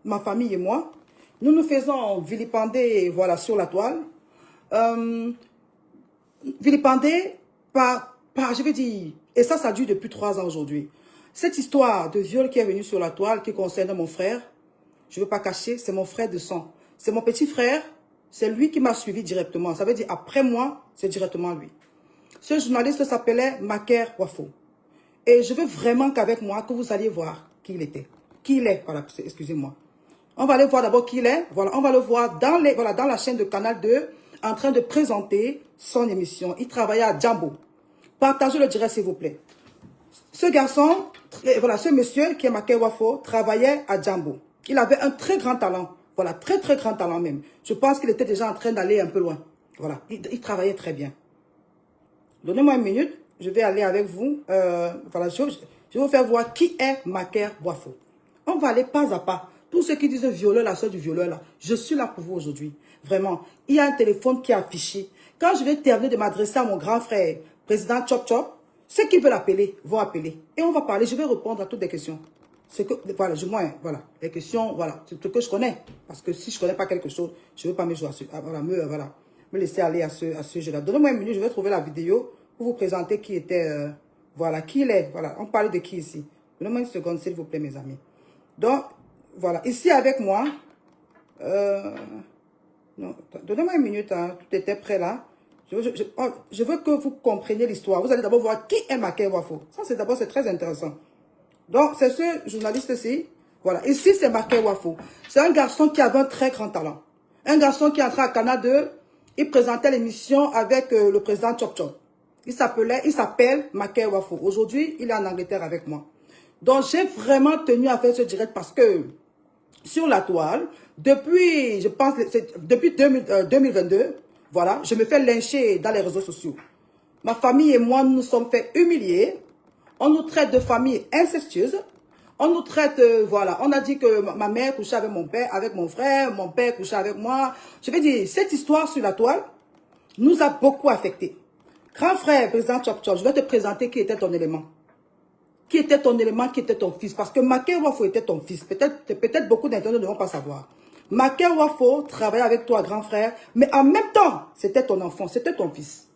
ma famille et moi, nous nous faisons vilipender, voilà, sur la toile. Vilipender je veux dire, et ça dure depuis 3 ans aujourd'hui. Cette histoire de viol qui est venue sur la toile, qui concerne mon frère, je ne veux pas cacher, c'est mon frère de sang. C'est mon petit frère, c'est lui qui m'a suivi directement. Ça veut dire, après moi, c'est directement lui. Ce journaliste s'appelait Maker Wafo. Et je veux vraiment qu'avec moi, que vous alliez voir qui il était. Qui il est, voilà, excusez-moi. On va aller voir d'abord qui il est. Voilà, on va le voir dans la chaîne de Canal 2, en train de présenter son émission. Il travaillait à Djambo. Partagez le direct, s'il vous plaît. Ce garçon, voilà, ce monsieur qui est Maker Wafo, travaillait à Djambo. Il avait un très grand talent. Voilà, très grand talent même. Je pense qu'il était déjà en train d'aller un peu loin. Voilà, il travaillait très bien. Donnez-moi une minute, je vais aller avec vous. Voilà, je vais vous faire voir qui est Maker Wafo. On va aller pas à pas. Tous ceux qui disent violeur, la soeur du violeur, là, je suis là pour vous aujourd'hui. Vraiment, il y a un téléphone qui est affiché. Quand je vais terminer de m'adresser à mon grand frère, président Chop Chop, ceux qui veulent appeler vont appeler. Et on va parler, je vais répondre à toutes les questions. Voilà, voilà, les questions, voilà, c'est ce que je connais. Parce que si je ne connais pas quelque chose, je ne veux pas me jouer me laisser aller à ce jeu-là. Donnez-moi une minute, je vais trouver la vidéo pour vous présenter qui était, voilà, qui il est. Voilà, on parle de qui ici. Donnez-moi une seconde, s'il vous plaît, mes amis. Donc, voilà, ici avec moi, non, donnez-moi une minute, hein, tout était prêt là. Je veux que vous compreniez l'histoire. Vous allez d'abord voir qui est Maker Wafo. Ça, c'est très intéressant. Donc, c'est ce journaliste-ci. Voilà, ici, c'est Maker Wafo. C'est un garçon qui avait un très grand talent. Un garçon qui est entré à Canal 2. Il présentait l'émission avec le président Chop Chop. Il s'appelle Maker Wafo. Aujourd'hui, il est en Angleterre avec moi. Donc, j'ai vraiment tenu à faire ce direct parce que sur la toile, depuis, je pense, depuis 2022, voilà, je me fais lyncher dans les réseaux sociaux. Ma famille et moi, nous nous sommes fait humilier. On nous traite de famille incestueuse. On nous traite, voilà, on a dit que ma mère couchait avec mon père, avec mon frère, mon père couchait avec moi. Je veux dire, cette histoire sur la toile nous a beaucoup affectés. Grand frère, président Chop Chop, je vais te présenter qui était ton élément. Qui était ton élément, qui était ton fils. Parce que Maker Wafo était ton fils. Peut-être beaucoup d'internautes ne vont pas savoir. Maker Wafo travaillait avec toi, grand frère, mais en même temps, c'était ton enfant, c'était ton fils.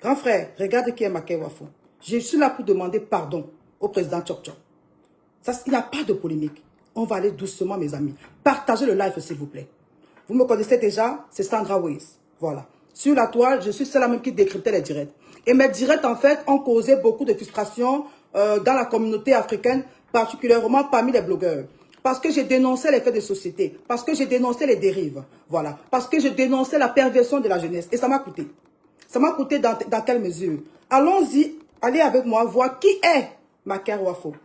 Grand frère, regarde qui est Maker Wafo. Je suis là pour demander pardon au président Chop Chop. Il n'y a pas de polémique. On va aller doucement, mes amis. Partagez le live, s'il vous plaît. Vous me connaissez déjà, c'est Sandra Weiss. Voilà. Sur la toile, je suis celle-là même qui décryptait les directs. Et mes directs, en fait, ont causé beaucoup de frustration dans la communauté africaine, particulièrement parmi les blogueurs. Parce que j'ai dénoncé les faits de société. Parce que j'ai dénoncé les dérives. Voilà. Parce que je dénonçais la perversion de la jeunesse. Et ça m'a coûté. Ça m'a coûté dans quelle mesure? Allons-y, allez avec moi voir qui est Maker Wafo.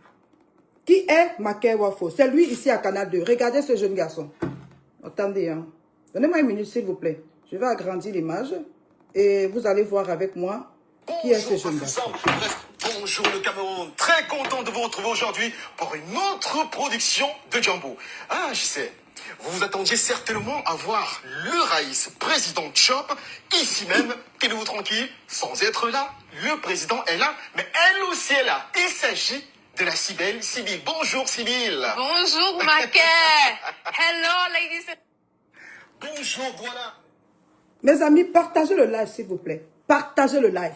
Qui est Maker Wafo? C'est lui ici à Canal 2. Regardez ce jeune garçon. Attendez, hein. Donnez-moi une minute, s'il vous plaît. Je vais agrandir l'image et vous allez voir avec moi qui est ce jeune garçon. Bonjour le Cameroun, très content de vous retrouver aujourd'hui pour une autre production de Djambo. Ah, je sais, vous vous attendiez certainement à voir le Raïs, président Chop, ici même, tenez-vous tranquille, sans être là. Le président est là, mais elle aussi est là. Il s'agit de la si belle Sibylle. Bonjour Sibylle. Bonjour Maker. Hello ladies. Bonjour, voilà. Mes amis, partagez le live, s'il vous plaît. Partagez le live.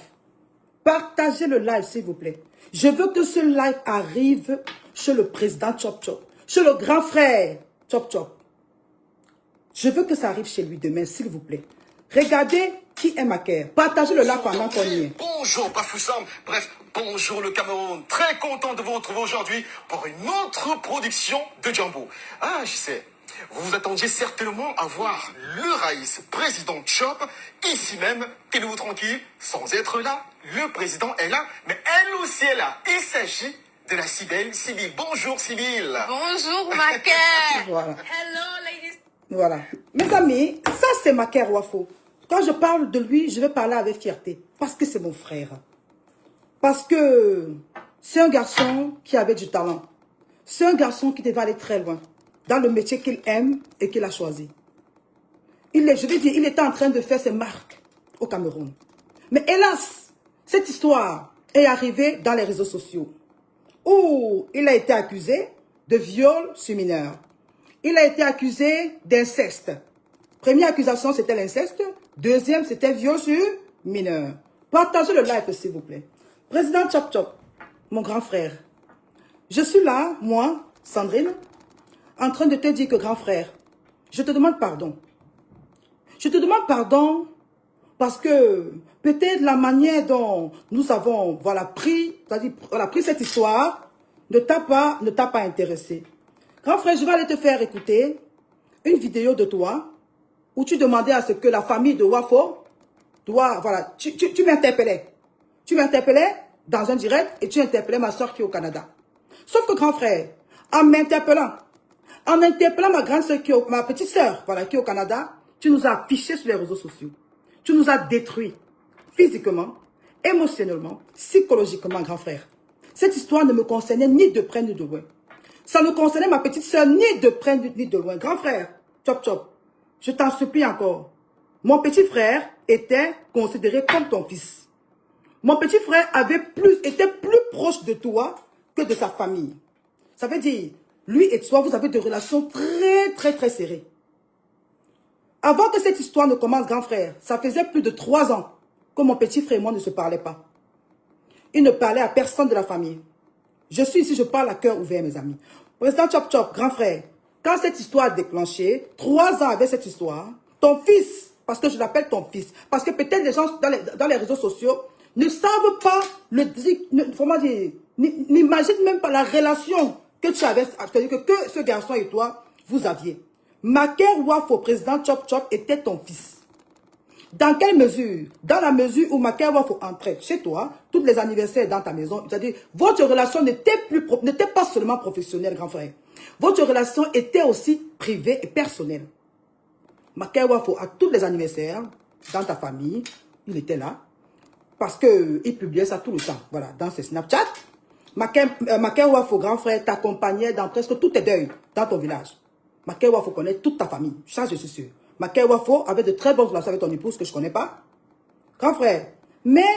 Partagez le live, s'il vous plaît. Je veux que ce live arrive chez le président Chop Chop, chez le grand frère Chop Chop. Je veux que ça arrive chez lui demain, s'il vous plaît. Regardez qui est Maker. Partagez le live pendant qu'on y est. Bonjour Bafoussam. Bref, bonjour le Cameroun. Très content de vous retrouver aujourd'hui pour une autre production de Djambo. Ah, je sais. Vous vous attendiez certainement à voir le Raïs, président Chop, ici même, tenez-vous tranquille, sans être là. Le président est là, mais elle aussi est là. Il s'agit de la si belle Sibylle. Bonjour Sibylle. Bonjour Maker. Voilà. Hello ladies. Voilà. Mes amis, ça c'est Maker Wafo. Quand je parle de lui, je vais parler avec fierté. Parce que c'est mon frère. Parce que c'est un garçon qui avait du talent. C'est un garçon qui devait aller très loin. Dans le métier qu'il aime et qu'il a choisi. Je vais dire, il était en train de faire ses marques au Cameroun. Mais hélas, cette histoire est arrivée dans les réseaux sociaux. Où il a été accusé de viol sur mineur. Il a été accusé d'inceste. Première accusation, c'était l'inceste. Deuxième, c'était viol sur mineur. Partagez le live, s'il vous plaît. Président Chop Chop, mon grand frère, je suis là, moi, Sandrine, en train de te dire que grand frère, je te demande pardon. Je te demande pardon parce que peut-être la manière dont nous avons pris cette histoire ne t'a pas intéressé. Grand frère, je vais aller te faire écouter une vidéo de toi où tu demandais à ce que la famille de Wafo tu m'interpellais. Tu m'interpellais dans un direct et tu interpellais ma soeur qui est au Canada. Sauf que grand frère, en interpellant ma grande soeur ma petite soeur, qui est au Canada, tu nous as affichés sur les réseaux sociaux. Tu nous as détruits physiquement, émotionnellement, psychologiquement, grand frère. Cette histoire ne me concernait ni de près ni de loin. Ça ne concernait ma petite soeur ni de près ni de loin. Grand frère, Chop Chop, je t'en supplie encore. Mon petit frère était considéré comme ton fils. Mon petit frère était plus proche de toi que de sa famille. Ça veut dire, lui et toi, vous avez des relations très, très, très serrées. Avant que cette histoire ne commence, grand frère, ça faisait plus de 3 ans que mon petit frère et moi ne se parlaient pas. Il ne parlait à personne de la famille. Je suis ici, je parle à cœur ouvert, mes amis. Président Chop Chop, grand frère, quand cette histoire a déclenché, 3 ans avec cette histoire, ton fils, parce que je l'appelle ton fils, parce que peut-être les gens dans les réseaux sociaux ne savent pas n'imaginent même pas la relation que tu avais, que ce garçon et toi, vous aviez. Maker Wafo, président Chop Chop, était ton fils. Dans quelle mesure? Dans la mesure où Maker Wafo entrait chez toi, tous les anniversaires dans ta maison, c'est-à-dire votre relation n'était pas seulement professionnelle, grand frère. Votre relation était aussi privée et personnelle. Maker Wafo, à tous les anniversaires, dans ta famille, il était là. Parce qu'il publiait ça tout le temps, dans ses Snapchat. Maker Wafo, grand frère, t'accompagnait dans presque tous tes deuils dans ton village. Maker Wafo connaît toute ta famille, ça je suis sûr. Maker Wafo avait de très bonnes relations avec ton épouse que je ne connais pas. Grand frère, mais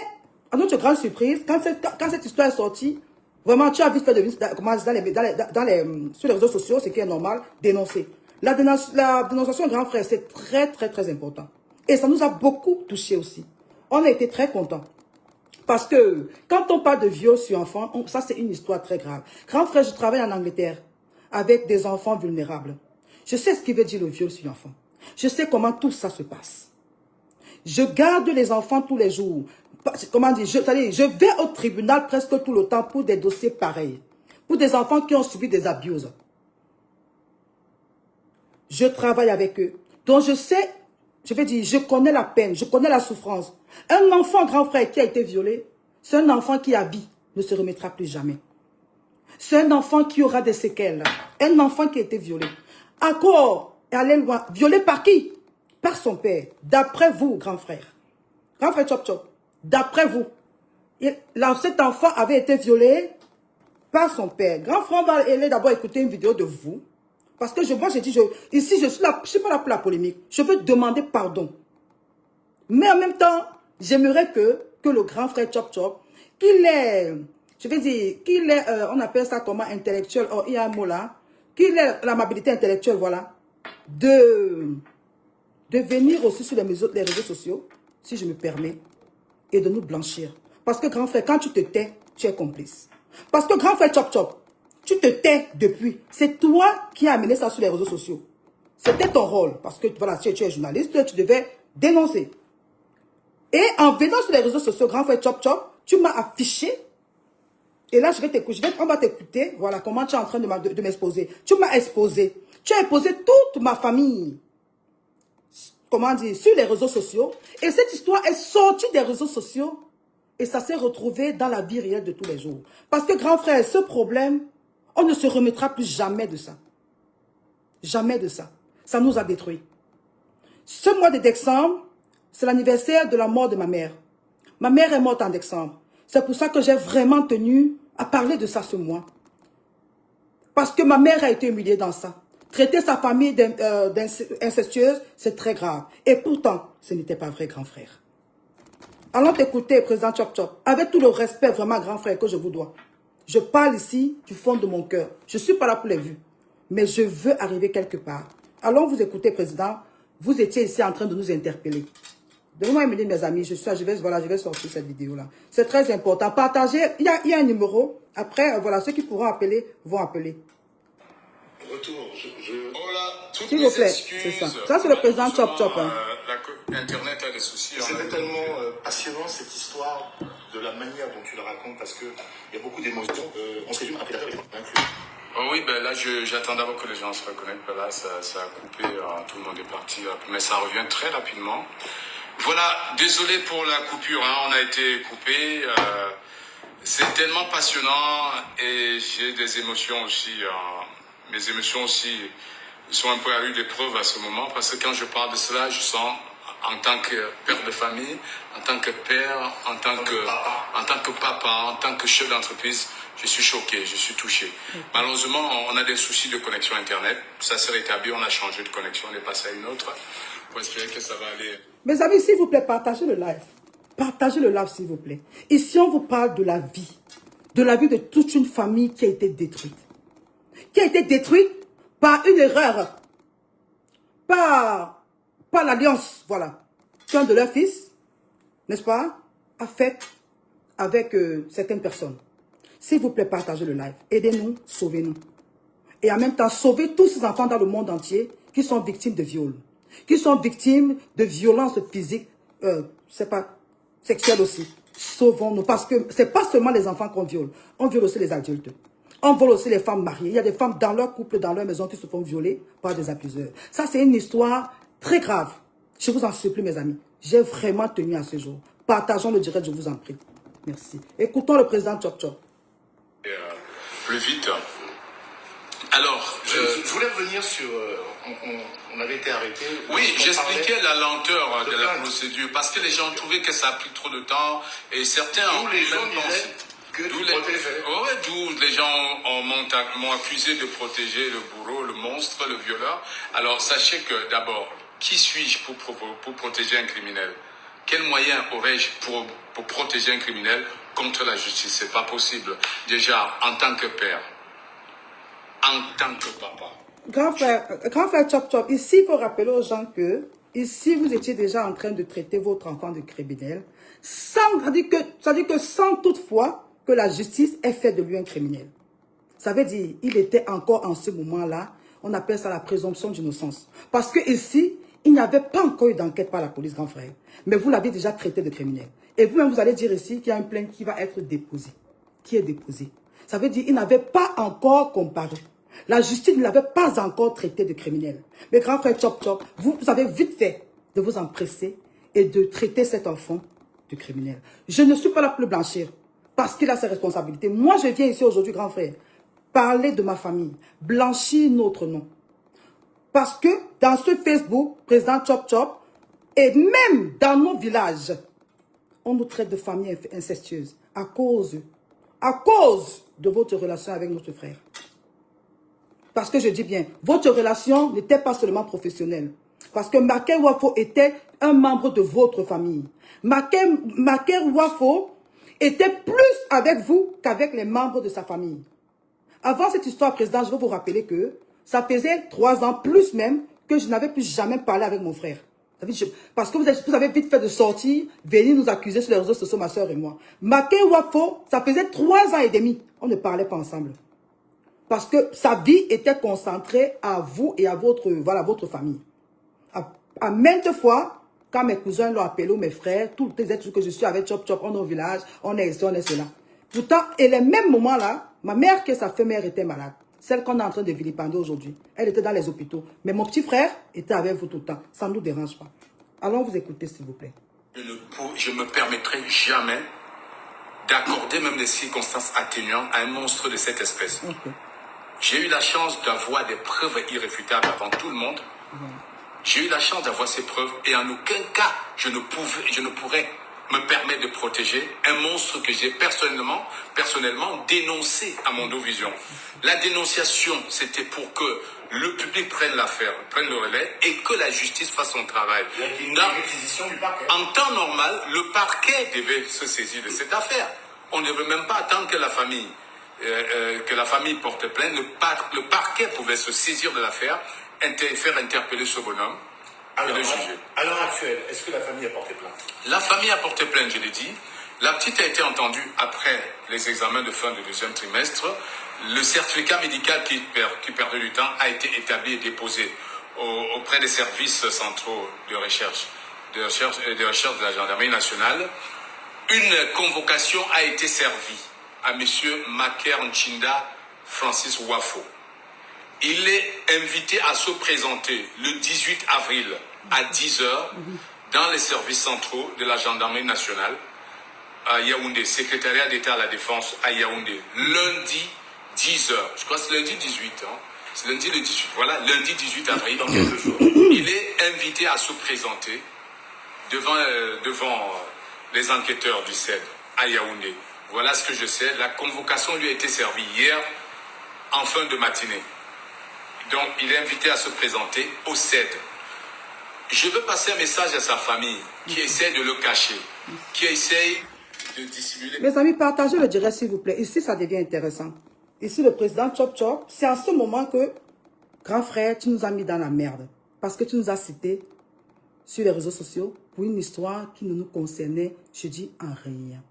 à notre grande surprise, quand cette histoire est sortie, vraiment tu as vite fait sur les réseaux sociaux, ce qui est normal, dénoncer. La dénonciation, grand frère, c'est très très très important. Et ça nous a beaucoup touchés aussi. On a été très contents. Parce que quand on parle de viol sur enfants, ça c'est une histoire très grave. Grand frère, je travaille en Angleterre avec des enfants vulnérables. Je sais ce qui veut dire le viol sur enfants. Je sais comment tout ça se passe. Je garde les enfants tous les jours. Comment dire, je vais au tribunal presque tout le temps pour des dossiers pareils. Pour des enfants qui ont subi des abuses. Je travaille avec eux. Donc je sais, je connais la peine, je connais la souffrance. Un enfant, grand frère, qui a été violé, c'est un enfant qui à vie ne se remettra plus jamais. C'est un enfant qui aura des séquelles. Un enfant qui a été violé. Encore, aller loin. Violé par qui? Par son père. D'après vous, grand frère. Grand frère Chop Chop. D'après vous. Cet enfant avait été violé par son père. Grand frère, on va aller d'abord écouter une vidéo de vous. Parce que moi, j'ai dit, ici, je suis pas là pour la polémique. Je veux demander pardon. Mais en même temps, j'aimerais que le grand frère Chop Chop, qu'il ait, on appelle ça comment, intellectuel, oh, il y a un mot là, qu'il ait l'amabilité intellectuelle, de venir aussi sur les réseaux sociaux, si je me permets, et de nous blanchir. Parce que grand frère, quand tu te tais, tu es complice. Parce que grand frère Chop Chop, tu te tais depuis. C'est toi qui as amené ça sur les réseaux sociaux. C'était ton rôle. Parce que si tu es journaliste, tu devais dénoncer. Et en venant sur les réseaux sociaux, grand frère Chop Chop, tu m'as affiché. Et là, on va t'écouter. Voilà comment tu es en train de m'exposer. Tu m'as exposé. Tu as exposé toute ma famille. Comment dire, sur les réseaux sociaux. Et cette histoire est sortie des réseaux sociaux. Et ça s'est retrouvé dans la vie réelle de tous les jours. Parce que grand frère, ce problème, on ne se remettra plus jamais de ça. Jamais de ça. Ça nous a détruits. Ce mois de décembre, c'est l'anniversaire de la mort de ma mère. Ma mère est morte en décembre. C'est pour ça que j'ai vraiment tenu à parler de ça ce mois. Parce que ma mère a été humiliée dans ça. Traiter sa famille d'incestueuse, c'est très grave. Et pourtant, ce n'était pas vrai, grand frère. Allons t'écouter, président Chop Chop, avec tout le respect, vraiment, grand frère, que je vous dois. Je parle ici du fond de mon cœur. Je ne suis pas là pour les vues. mais je veux arriver quelque part. Allons vous écouter, Président. Vous étiez ici en train de nous interpeller. Donnez-moi une minute, mes amis. Je vais sortir cette vidéo-là. C'est très important. Partagez. Il y a un numéro. Après, voilà, ceux qui pourront appeler vont appeler. Retour, S'il vous plaît, c'est ça. Ça, c'est le président Chop Chop. Hein. Internet a des soucis. C'était tellement passionnant cette histoire de la manière dont tu la racontes parce qu'il y a beaucoup d'émotions. On se résume à pédagogie inclus. Oh oui, ben là, j'attends d'abord que les gens se reconnaissent. Ben là, ça a coupé, tout le monde est parti. Mais ça revient très rapidement. Voilà, désolé pour la coupure, hein, on a été coupé. C'est tellement passionnant et j'ai des émotions aussi. Mes émotions aussi sont un peu à rude épreuve à ce moment parce que quand je parle de cela, je sens en tant que père de famille, en tant que père, en tant que papa, en tant que chef d'entreprise, je suis choqué, je suis touché. Malheureusement, on a des soucis de connexion Internet. Ça s'est rétabli, on a changé de connexion, on est passé à une autre. Pour espérer que ça va aller. Mes amis, s'il vous plaît, partagez le live. Partagez le live, s'il vous plaît. Ici, on vous parle de la vie. De la vie de toute une famille qui a été détruite. Qui a été détruite par une erreur. Par l'alliance, voilà. Qu'un de leurs fils, n'est-ce pas, a fait avec certaines personnes. S'il vous plaît, partagez le live. Aidez-nous, sauvez-nous. Et en même temps, sauvez tous ces enfants dans le monde entier qui sont victimes de viols. Qui sont victimes de violences physiques, c'est pas sexuelles aussi. Sauvons-nous, parce que c'est pas seulement les enfants qu'on viole, on viole aussi les adultes. On viole aussi les femmes mariées. Il y a des femmes dans leur couple, dans leur maison qui se font violer par des abuseurs. Ça, c'est une histoire très grave. Je vous en supplie, mes amis. J'ai vraiment tenu à ce jour. Partageons le direct, je vous en prie. Merci. Écoutons le président Chop Chop. Plus vite. Alors, Je voulais revenir sur... on avait été arrêtés. oui, j'expliquais la lenteur de la procédure parce que les gens trouvaient que ça a pris trop de temps et certains ont les gens même pensé que tu protégeais. D'où les gens m'ont accusé de protéger le bourreau, le monstre, le violeur. Alors sachez que d'abord, qui suis-je pour protéger un criminel? Quels moyens aurais-je pour protéger un criminel contre la justice? C'est pas possible. Déjà, en tant que père, en tant que papa. Grand frère Chop Chop, ici, il faut rappeler aux gens que, ici, vous étiez déjà en train de traiter votre enfant de criminel, c'est-à-dire que sans toutefois que la justice ait fait de lui un criminel. Ça veut dire, il était encore en ce moment-là, on appelle ça la présomption d'innocence. Parce que ici, il n'y avait pas encore eu d'enquête par la police, grand frère. Mais vous l'avez déjà traité de criminel. Et vous-même, vous allez dire ici qu'il y a une plainte qui va être déposée. Qui est déposée. Ça veut dire qu'il n'avait pas encore comparu. La justice ne l'avait pas encore traité de criminel. Mais grand frère Chop Chop, vous avez vite fait de vous empresser et de traiter cet enfant de criminel. Je ne suis pas là pour le blanchir parce qu'il a ses responsabilités. Moi, je viens ici aujourd'hui, grand frère, parler de ma famille, blanchir notre nom. Parce que dans ce Facebook, président Chop Chop, et même dans nos villages, on nous traite de famille incestueuse à cause de votre relation avec notre frère. Parce que je dis bien, votre relation n'était pas seulement professionnelle. Parce que Maker Wafo était un membre de votre famille. Maker Wafo était plus avec vous qu'avec les membres de sa famille. Avant cette histoire, président, je veux vous rappeler que ça faisait 3 ans, plus même, que je n'avais plus jamais parlé avec mon frère. Parce que vous avez vite fait de sortir, venir nous accuser sur les réseaux sociaux, ma soeur et moi. Maker Wafo, ça faisait 3 ans et demi. On ne parlait pas ensemble. Parce que sa vie était concentrée à vous et à votre famille. À maintes fois, quand mes cousins l'ont appelé ou mes frères, tous les êtres que je suis avec Chop Chop, on est au village, on est ici, on est cela. Pourtant, et les mêmes moments-là, ma mère, qui est sa mère, était malade. Celle qu'on est en train de vilipender aujourd'hui. Elle était dans les hôpitaux. Mais mon petit frère était avec vous tout le temps. Ça ne nous dérange pas. Allons vous écouter, s'il vous plaît. Je ne me permettrai jamais d'accorder même des circonstances atténuantes à un monstre de cette espèce. Okay. J'ai eu la chance d'avoir des preuves irréfutables avant tout le monde. J'ai eu la chance d'avoir ces preuves et en aucun cas je ne pourrais me permettre de protéger un monstre que j'ai personnellement dénoncé à Mondovision. La dénonciation, c'était pour que le public prenne l'affaire, prenne le relais et que la justice fasse son travail. En temps normal, le parquet devait se saisir de cette affaire. On ne devait même pas attendre que la famille que la famille porte plainte, le parquet pouvait se saisir de l'affaire, faire interpeller ce bonhomme et le juger. À l'heure actuelle, est-ce que la famille a porté plainte? La famille a porté plainte, je l'ai dit. La petite a été entendue après les examens de fin du deuxième trimestre. Le certificat médical qui perdait du temps a été établi et déposé auprès des services centraux de recherche de la gendarmerie nationale. Une convocation a été servie à M. Maker Nchinda Francis Wafo. Il est invité à se présenter le 18 avril à 10 h dans les services centraux de la gendarmerie nationale à Yaoundé, secrétariat d'État à la défense à Yaoundé, lundi 10 h. Je crois que c'est lundi 18. C'est lundi le 18. Voilà, lundi 18 avril, dans quelques jours. Il est invité à se présenter devant les enquêteurs du CED à Yaoundé. Voilà ce que je sais. La convocation lui a été servie hier en fin de matinée. Donc, il est invité à se présenter au CED. Je veux passer un message à sa famille qui essaie de le cacher, qui essaie de dissimuler. Mes amis, partagez le direct s'il vous plaît. Ici, ça devient intéressant. Ici, le président Chop Chop, c'est en ce moment que, grand frère, tu nous as mis dans la merde. Parce que tu nous as cités sur les réseaux sociaux pour une histoire qui ne nous concernait, je dis, en rien.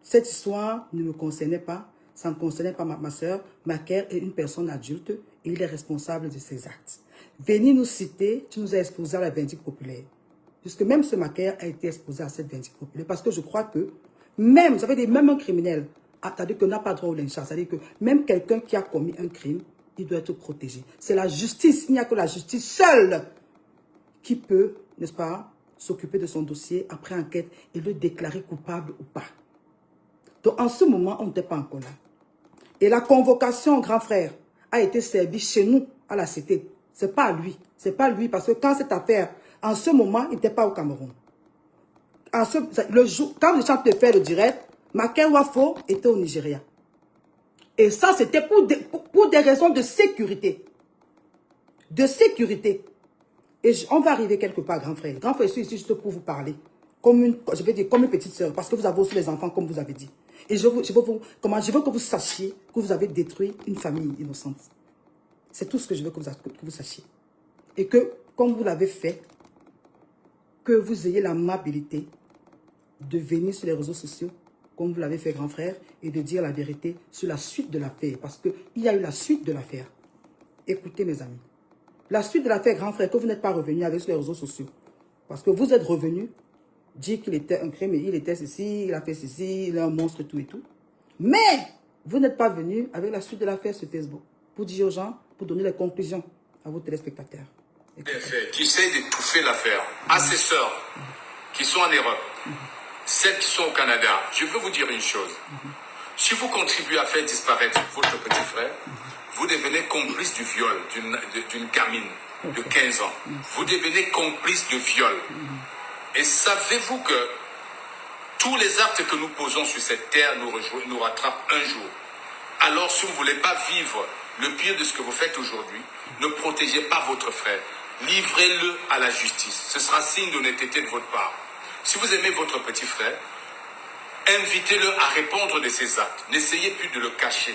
Cette histoire ne me concernait pas. Ça ne concernait pas ma soeur. Maker est une personne adulte et il est responsable de ses actes. Venir nous citer, tu nous as exposé à la vindicte populaire. Puisque même ce Maker a été exposé à cette vindicte populaire. Parce que je crois que même, vous savez, même un criminel, c'est-à-dire qu'on n'a pas droit au lynchage, c'est-à-dire que même quelqu'un qui a commis un crime, il doit être protégé. C'est la justice, il n'y a que la justice seule qui peut, n'est-ce pas, s'occuper de son dossier après enquête et le déclarer coupable ou pas. Donc en ce moment, on n'était pas encore là. Et la convocation, grand frère, a été servie chez nous, à la cité. C'est pas lui. C'est pas lui, parce que quand cette affaire, en ce moment, il n'était pas au Cameroun. Quand je chante de faire le direct, Maker Wafo était au Nigeria. Et ça, c'était pour des raisons de sécurité. De sécurité. Et on va arriver quelque part, grand frère. Grand frère, je suis ici juste pour vous parler. Comme une petite sœur, parce que vous avez aussi les enfants, comme vous avez dit. Et je veux que vous sachiez que vous avez détruit une famille innocente. C'est tout ce que je veux que vous sachiez. Et que, comme vous l'avez fait, que vous ayez l'amabilité de venir sur les réseaux sociaux, comme vous l'avez fait, grand frère, et de dire la vérité sur la suite de l'affaire. Parce qu'il y a eu la suite de l'affaire. Écoutez, mes amis. La suite de l'affaire, grand frère, que vous n'êtes pas revenu avec sur les réseaux sociaux. Parce que vous êtes revenu dire qu'il était un crime, et il était ceci, il a fait ceci, il est un monstre, tout et tout. Mais vous n'êtes pas venu avec la suite de l'affaire sur Facebook pour dire aux gens, pour donner les conclusions à vos téléspectateurs. Qui essaie d'étouffer l'affaire. À ses sœurs qui sont en Europe, celles qui sont au Canada, je veux vous dire une chose. Si vous contribuez à faire disparaître votre petit frère, vous devenez complice du viol d'une gamine de 15 ans. Vous devenez complice de viol. Et savez-vous que tous les actes que nous posons sur cette terre nous rattrapent un jour. Alors si vous ne voulez pas vivre le pire de ce que vous faites aujourd'hui, ne protégez pas votre frère. Livrez-le à la justice. Ce sera signe d'honnêteté de votre part. Si vous aimez votre petit frère, invitez-le à répondre de ses actes. N'essayez plus de le cacher.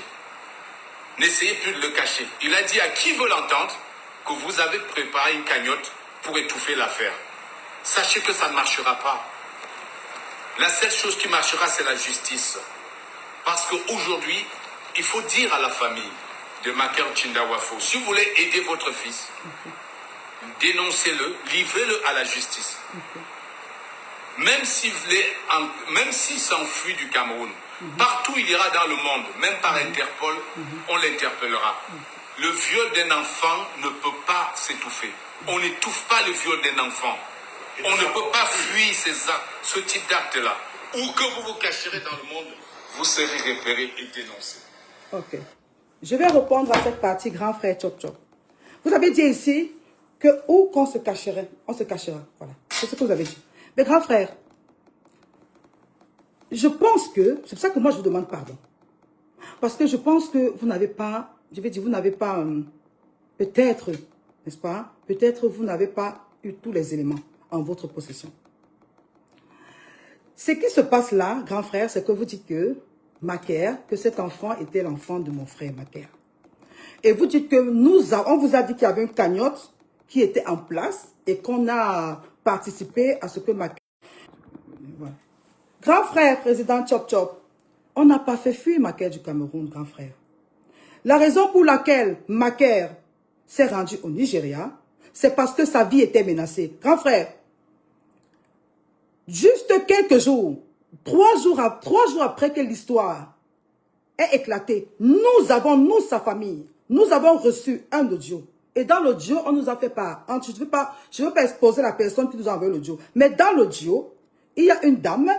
N'essayez plus de le cacher. Il a dit à qui veut l'entendre que vous avez préparé une cagnotte pour étouffer l'affaire. Sachez que ça ne marchera pas. La seule chose qui marchera, c'est la justice. Parce qu'aujourd'hui, il faut dire à la famille de Maker Nchinda Wafo, si vous voulez aider votre fils, dénoncez-le, livrez-le à la justice. Même s'il s'enfuit du Cameroun, partout il ira dans le monde, même par Interpol, on l'interpellera. Le viol d'un enfant ne peut pas s'étouffer. On n'étouffe pas le viol d'un enfant. On ne peut pas fuir ce type d'acte-là. Où que vous vous cacherez dans le monde, vous serez repéré et dénoncé. Ok. Je vais répondre à cette partie, grand frère Chop Chop. Vous avez dit ici que où qu'on se cacherait, on se cachera. Voilà. C'est ce que vous avez dit. Mais grand frère, je pense que, c'est pour ça que moi je vous demande pardon. Parce que je pense que vous n'avez pas, je vais dire, vous n'avez pas, peut-être, n'est-ce pas, peut-être vous n'avez pas eu tous les éléments en votre possession. Ce qui se passe là, grand frère, c'est que vous dites que Macaire, que cet enfant était l'enfant de mon frère Macaire. Et vous dites que on vous a dit qu'il y avait une cagnotte qui était en place et qu'on a participé à ce que Macaire... Voilà. Grand frère, président Chop Chop, on n'a pas fait fuir Macaire du Cameroun, grand frère. La raison pour laquelle Macaire s'est rendu au Nigeria, c'est parce que sa vie était menacée. Grand frère, juste quelques jours, 3 jours après que l'histoire ait éclaté, nous, sa famille, nous avons reçu un audio. Et dans l'audio, on nous a fait part. Je ne veux pas exposer la personne qui nous a envoyé l'audio. Mais dans l'audio, il y a une dame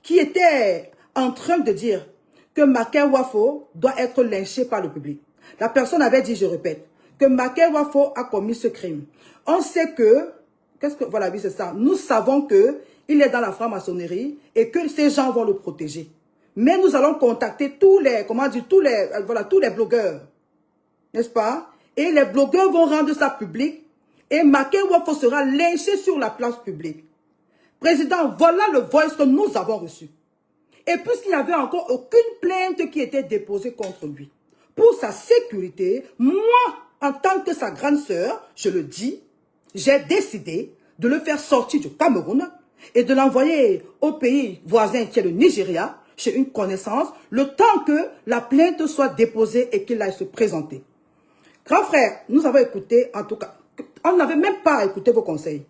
qui était en train de dire que Macaire Wafo doit être lynché par le public. La personne avait dit, je répète, que Macaire Wafo a commis ce crime. On sait que, voilà, oui, c'est ça. Nous savons que il est dans la franc-maçonnerie et que ces gens vont le protéger. Mais nous allons contacter tous les blogueurs, n'est-ce pas? Et les blogueurs vont rendre ça public et Macaire Wafo sera lynché sur la place publique. Président, voilà le voice que nous avons reçu. Et puisqu'il n'y avait encore aucune plainte qui était déposée contre lui, pour sa sécurité, moi, en tant que sa grande sœur, je le dis, j'ai décidé de le faire sortir du Cameroun et de l'envoyer au pays voisin qui est le Nigeria, chez une connaissance, le temps que la plainte soit déposée et qu'il aille se présenter. Grand frère, nous avons écouté, en tout cas, on n'avait même pas écouté vos conseils.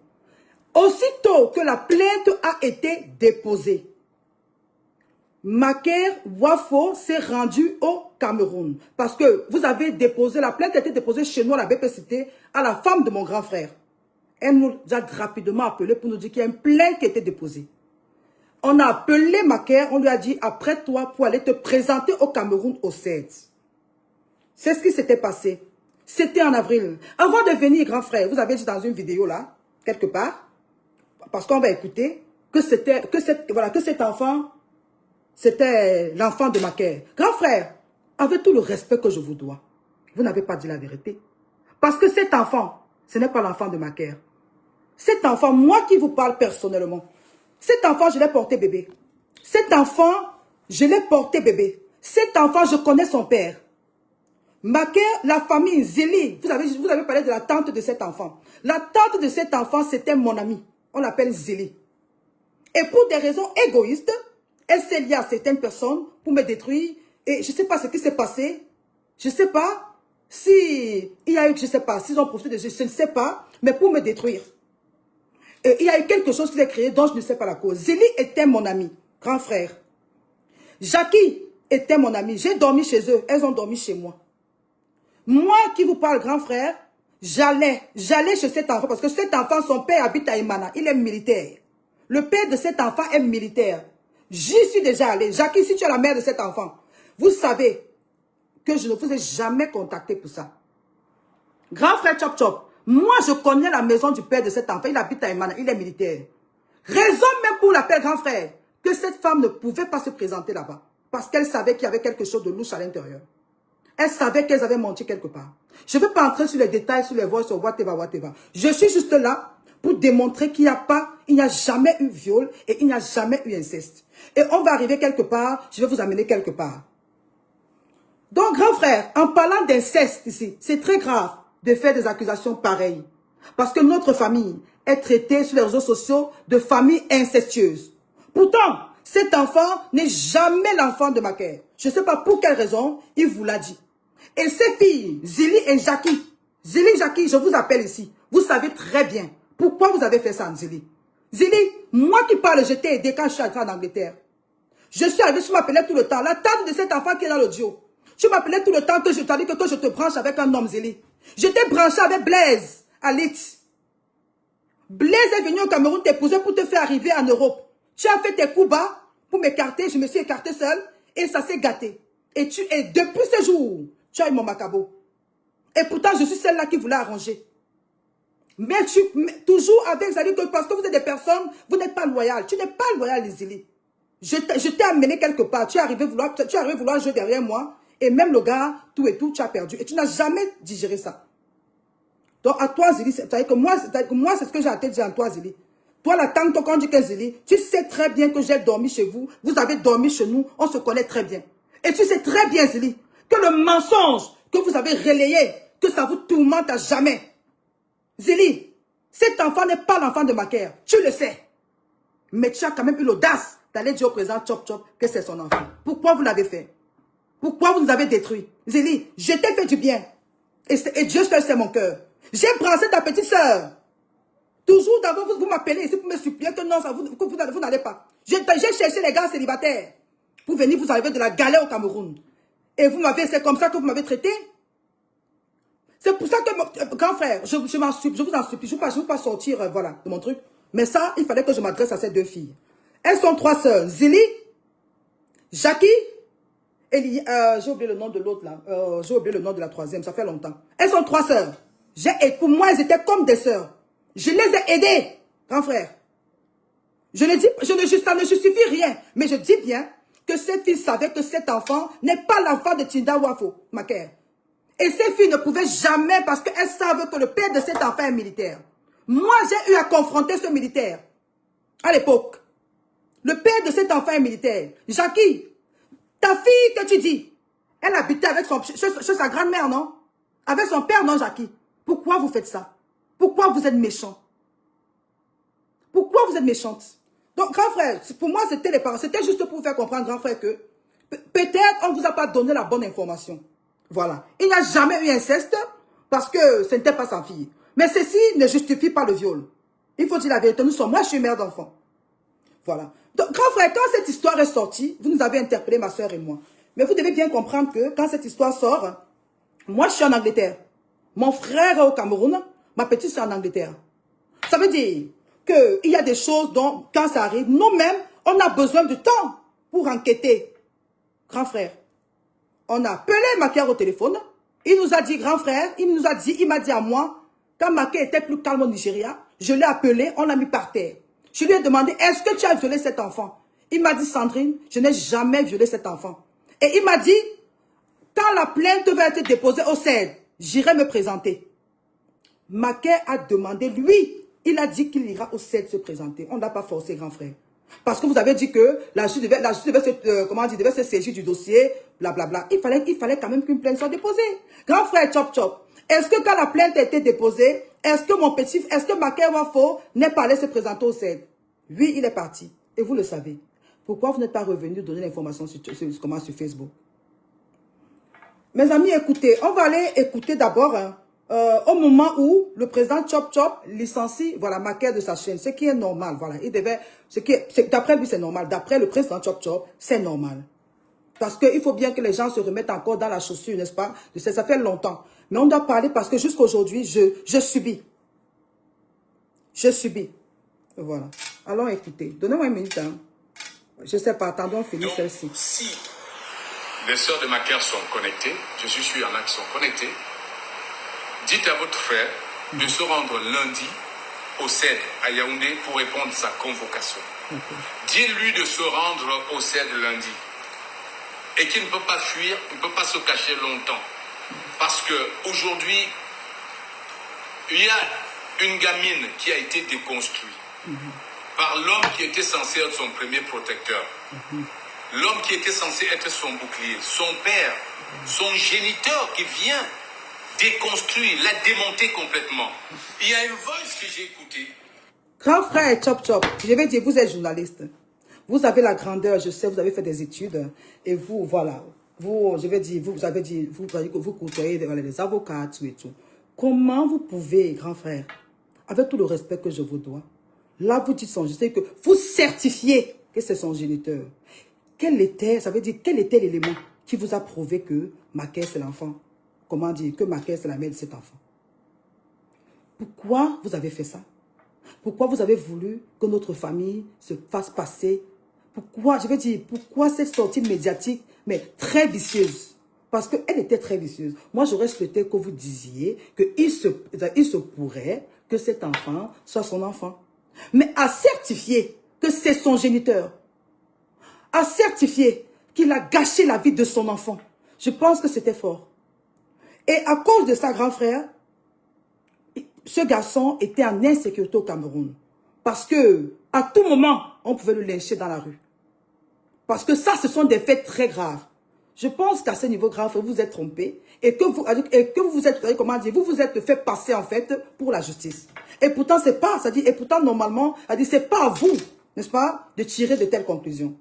Aussitôt que la plainte a été déposée, Macaire Wafo s'est rendu au Cameroun. Parce que vous avez déposé, la plainte a été déposée chez nous à la BPCT, à la femme de mon grand frère. Elle nous a rapidement appelé pour nous dire qu'il y a une plainte qui a été déposée. On a appelé Macaire, on lui a dit, après toi, pour aller te présenter au Cameroun au CED. C'est ce qui s'était passé. C'était en avril. Avant de venir, grand frère, vous avez dit dans une vidéo là, quelque part, parce qu'on va écouter, que cet enfant, c'était l'enfant de Macaire. Grand frère, avec tout le respect que je vous dois, vous n'avez pas dit la vérité. Parce que cet enfant, ce n'est pas l'enfant de Macaire. Cet enfant, moi qui vous parle personnellement, cet enfant, je l'ai porté bébé. Cet enfant, je l'ai porté bébé. Cet enfant, je connais son père. Macaire, la famille Zélie, vous avez parlé de la tante de cet enfant. La tante de cet enfant, c'était mon ami. On l'appelle Zélie. Et pour des raisons égoïstes, elle s'est liée à certaines personnes pour me détruire. Et je ne sais pas ce qui s'est passé. Je ne sais pas si il y a eu, je ne sais pas, s'ils ont profité de je ne sais pas, mais pour me détruire. Et il y a eu quelque chose qui s'est créé dont je ne sais pas la cause. Zélie était mon ami, grand frère. Jackie était mon ami. J'ai dormi chez eux, elles ont dormi chez moi. Moi qui vous parle, grand frère, j'allais chez cet enfant parce que cet enfant, son père habite à Imana, il est militaire. Le père de cet enfant est militaire. J'y suis déjà allé. Jackie, si tu es la mère de cet enfant, vous savez que je ne vous ai jamais contacté pour ça. Grand frère Chop Chop, moi je connais la maison du père de cet enfant, il habite à Imana, il est militaire. Raison même pour l'appel grand frère, que cette femme ne pouvait pas se présenter là-bas. Parce qu'elle savait qu'il y avait quelque chose de louche à l'intérieur. Elle savait qu'elles avaient menti quelque part. Je ne veux pas entrer sur les détails, sur les voix, sur whatever. Je suis juste là pour démontrer qu'il n'y a jamais eu viol et il n'y a jamais eu inceste. Et on va arriver quelque part, je vais vous amener quelque part. Donc, grand frère, en parlant d'inceste ici, c'est très grave de faire des accusations pareilles. Parce que notre famille est traitée sur les réseaux sociaux de famille incestueuse. Pourtant, cet enfant n'est jamais l'enfant de Macaire. Je ne sais pas pour quelle raison, il vous l'a dit. Et ces filles, Zélie et Jackie, je vous appelle ici. Vous savez très bien pourquoi vous avez fait ça, Zélie. Zélie, moi qui parle, je t'ai aidé quand je suis entrée en Angleterre. Je suis arrivée, tu m'appelais tout le temps. La tante de cet enfant qui est dans l'audio. Tu m'appelais tout le temps que je t'ai dit que je te branche avec un homme, Zélie. Je t'ai branché avec Blaise, à Leeds. Blaise est venu au Cameroun t'épouser pour te faire arriver en Europe. Tu as fait tes coups bas pour m'écarter. Je me suis écartée seule et ça s'est gâté. Et depuis ce jour, tu as eu mon macabo. Et pourtant, je suis celle-là qui voulait arranger. Mais toujours avec Zali, parce que vous êtes des personnes, vous n'êtes pas loyales. Tu n'es pas loyal, Zélie. Je t'ai amené quelque part. Tu es arrivé vouloir jouer derrière moi. Et même le gars, tout et tout, tu as perdu. Et tu n'as jamais digéré ça. Donc, à toi, Zélie, c'est-à-dire que moi, c'est ce que j'ai à te dire à toi, Zélie. Toi, la tante, quand on dit que Zélie, tu sais très bien que j'ai dormi chez vous. Vous avez dormi chez nous. On se connaît très bien. Et tu sais très bien, Zélie, que le mensonge que vous avez relayé, que ça vous tourmente à jamais. Zélie, cet enfant n'est pas l'enfant de Macaire. Tu le sais. Mais tu as quand même eu l'audace d'aller dire au président Chop Chop que c'est son enfant. Pourquoi vous l'avez fait? Pourquoi vous nous avez détruits? Zélie, je t'ai fait du bien. Et Dieu seul c'est mon cœur. J'ai brassé ta petite sœur. Toujours d'abord, vous m'appelez ici pour me supplier que non, vous n'allez pas. J'ai cherché les gars célibataires pour venir vous arriver de la galère au Cameroun. Et c'est comme ça que vous m'avez traité. C'est pour ça que, grand frère, je vous en supplie, je ne veux pas sortir voilà, de mon truc. Mais ça, il fallait que je m'adresse à ces deux filles. Elles sont trois sœurs. Zélie, Jackie, et j'ai oublié le nom de l'autre là. J'ai oublié le nom de la troisième, ça fait longtemps. Elles sont trois sœurs. Et pour moi, elles étaient comme des sœurs. Je les ai aidées, grand frère. Ça ne justifie rien. Mais je dis bien que cette fille savait que cet enfant n'est pas l'enfant de Tinda Wafo, Macaire. Et ces filles ne pouvaient jamais, parce qu'elles savent que le père de cet enfant est militaire. Moi, j'ai eu à confronter ce militaire. À l'époque. Le père de cet enfant est militaire. Jackie, ta fille que tu dis, elle habitait avec chez sa grand-mère, non? Avec son père, non, Jackie? Pourquoi vous faites ça? Pourquoi vous êtes méchant? Pourquoi vous êtes méchante? Donc, grand frère, pour moi, c'était les parents. C'était juste pour vous faire comprendre, grand frère, que peut-être on ne vous a pas donné la bonne information. Voilà. Il n'y a jamais eu inceste parce que ce n'était pas sa fille. Mais ceci ne justifie pas le viol. Il faut dire la vérité. Moi, je suis mère d'enfant. Voilà. Donc, grand frère, quand cette histoire est sortie, vous nous avez interpellé, ma soeur et moi. Mais vous devez bien comprendre que quand cette histoire sort, moi, je suis en Angleterre. Mon frère est au Cameroun. Ma petite soeur en Angleterre. Ça veut dire qu'il y a des choses dont, quand ça arrive, nous-mêmes, on a besoin de temps pour enquêter. Grand frère, on a appelé Macaire au téléphone. Il nous a dit, grand frère, il m'a dit à moi, quand Macaire était plus calme au Nigeria, je l'ai appelé, on l'a mis par terre. Je lui ai demandé, est-ce que tu as violé cet enfant? Il m'a dit, Sandrine, je n'ai jamais violé cet enfant. Et il m'a dit, quand la plainte va être déposée au CED, j'irai me présenter. Macaire a demandé, lui, il a dit qu'il ira au CED se présenter. On ne l'a pas forcé, grand frère. Parce que vous avez dit que la justice devait se saisir du dossier, blablabla. Il fallait quand même qu'une plainte soit déposée. Grand frère Chop Chop, est-ce que quand la plainte a été déposée, est-ce que Macaire Wafo n'est pas allé se présenter au CED? Oui, il est parti. Et vous le savez. Pourquoi vous n'êtes pas revenu donner l'information sur Facebook? Mes amis, écoutez, on va aller écouter d'abord au moment où le président Chop Chop licencie Macaire de sa chaîne, ce qui est normal. Voilà, d'après lui, c'est normal. D'après le président Chop Chop, c'est normal. Parce qu'il faut bien que les gens se remettent encore dans la chaussure, n'est-ce pas? Ça fait longtemps. Mais on doit parler parce que jusqu'à aujourd'hui, je subis. Je subis. Voilà. Allons écouter. Donnez-moi une minute. Hein. Je ne sais pas, attendons, finir celle-ci. Si les sœurs de Macaire sont connectées, je suis sûr, il y en a qui sont connectées, dites à votre frère de se rendre lundi au CED à Yaoundé pour répondre à sa convocation. Dites-lui de se rendre au CED lundi. Et qu'il ne peut pas fuir, il ne peut pas se cacher longtemps. Parce qu'aujourd'hui, il y a une gamine qui a été déconstruite par l'homme qui était censé être son premier protecteur. L'homme qui était censé être son bouclier, son père, son géniteur qui vient déconstruire, l'a démonté complètement. Il y a une voice que j'ai écoutée. Grand frère Chop Chop, je vais dire, vous êtes journaliste. Vous avez la grandeur, je sais, vous avez fait des études. Et vous, voilà, vous côtoyez les avocats, tout et tout. Comment vous pouvez, grand frère, avec tout le respect que je vous dois, là vous dites je sais que vous certifiez que c'est son géniteur. Quel était l'élément qui vous a prouvé que Macaire c'est l'enfant? Comment dire, que Macaire c'est la mère de cet enfant? Pourquoi vous avez fait ça? Pourquoi vous avez voulu que notre famille se fasse passer? Pourquoi cette sortie médiatique, mais très vicieuse? Parce qu'elle était très vicieuse. Moi, j'aurais souhaité que vous disiez qu'il se pourrait que cet enfant soit son enfant. Mais à certifier que c'est son géniteur, à certifier qu'il a gâché la vie de son enfant, je pense que c'était fort. Et à cause de ça, grand frère, ce garçon était en insécurité au Cameroun. Parce que à tout moment, on pouvait le lyncher dans la rue. Parce que ça, ce sont des faits très graves. Je pense qu'à ce niveau grave, vous vous êtes trompé et que vous vous êtes, comment dire, vous vous êtes fait passer en fait pour la justice. Et pourtant, c'est pas, ça dit, et pourtant, normalement, c'est pas à vous, n'est-ce pas, de tirer de telles conclusions.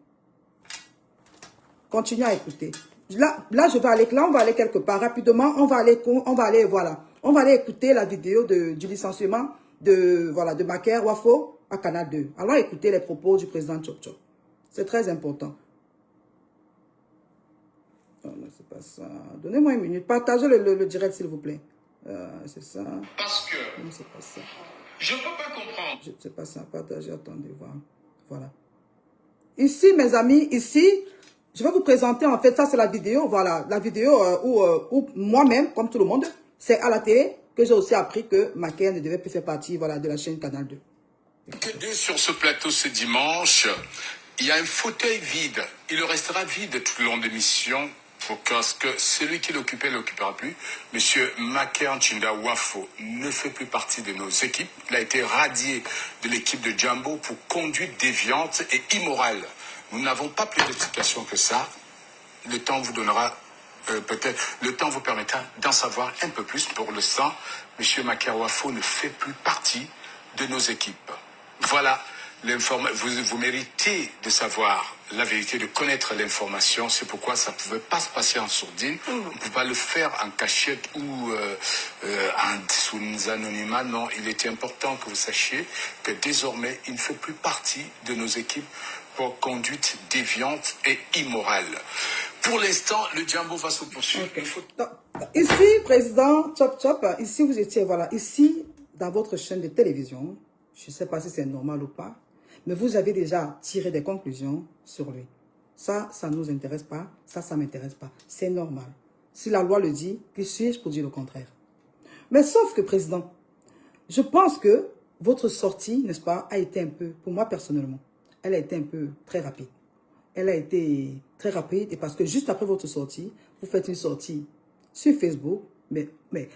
Continuez à écouter. Là, je vais aller, là, on va aller quelque part. Rapidement, on va aller, voilà. On va aller écouter la vidéo du licenciement de Maker Wafo à Canal 2. Allons écouter les propos du président Chop Chop. C'est très important. Oh, non, c'est pas ça. Donnez-moi une minute. Partagez le direct, s'il vous plaît. C'est ça. Parce que Non, c'est pas ça. je ne peux pas comprendre. C'est pas ça. Partagez, attendez, voir. Voilà. Ici, mes amis, ici, je vais vous présenter, en fait, ça c'est la vidéo, voilà, la vidéo où moi-même, comme tout le monde, c'est à la télé que j'ai aussi appris que Maker ne devait plus faire partie, voilà, de la chaîne Canal 2. Sur ce plateau ce dimanche, il y a un fauteuil vide. Il restera vide tout le long de l'émission parce que celui qui l'occupait ne l'occupera plus. Monsieur Maker Nchinda Wafo ne fait plus partie de nos équipes. Il a été radié de l'équipe de Jambo pour conduite déviante et immorale. Nous n'avons pas plus d'explications que ça. Le temps vous donnera, peut-être, le temps vous permettra d'en savoir un peu plus. Pour l'instant, monsieur Maker Wafo ne fait plus partie de nos équipes. Voilà, vous méritez de savoir la vérité, de connaître l'information. C'est pourquoi ça ne pouvait pas se passer en sourdine. On ne peut pas le faire en cachette ou sous anonymat. Non, il était important que vous sachiez que désormais, il ne fait plus partie de nos équipes pour conduite déviante et immorale. Pour l'instant, le Jambo va se poursuivre. Okay. Donc, ici, président Chop Chop, ici vous étiez, voilà, ici, dans votre chaîne de télévision, je ne sais pas si c'est normal ou pas, mais vous avez déjà tiré des conclusions sur lui. Ça ne nous intéresse pas, ça ne m'intéresse pas. C'est normal. Si la loi le dit, qui suis-je pour dire le contraire? Mais sauf que, président, je pense que votre sortie, n'est-ce pas, a été un peu, pour moi personnellement, elle a été un peu très rapide. Elle a été très rapide et parce que juste après votre sortie, vous faites une sortie sur Facebook, mais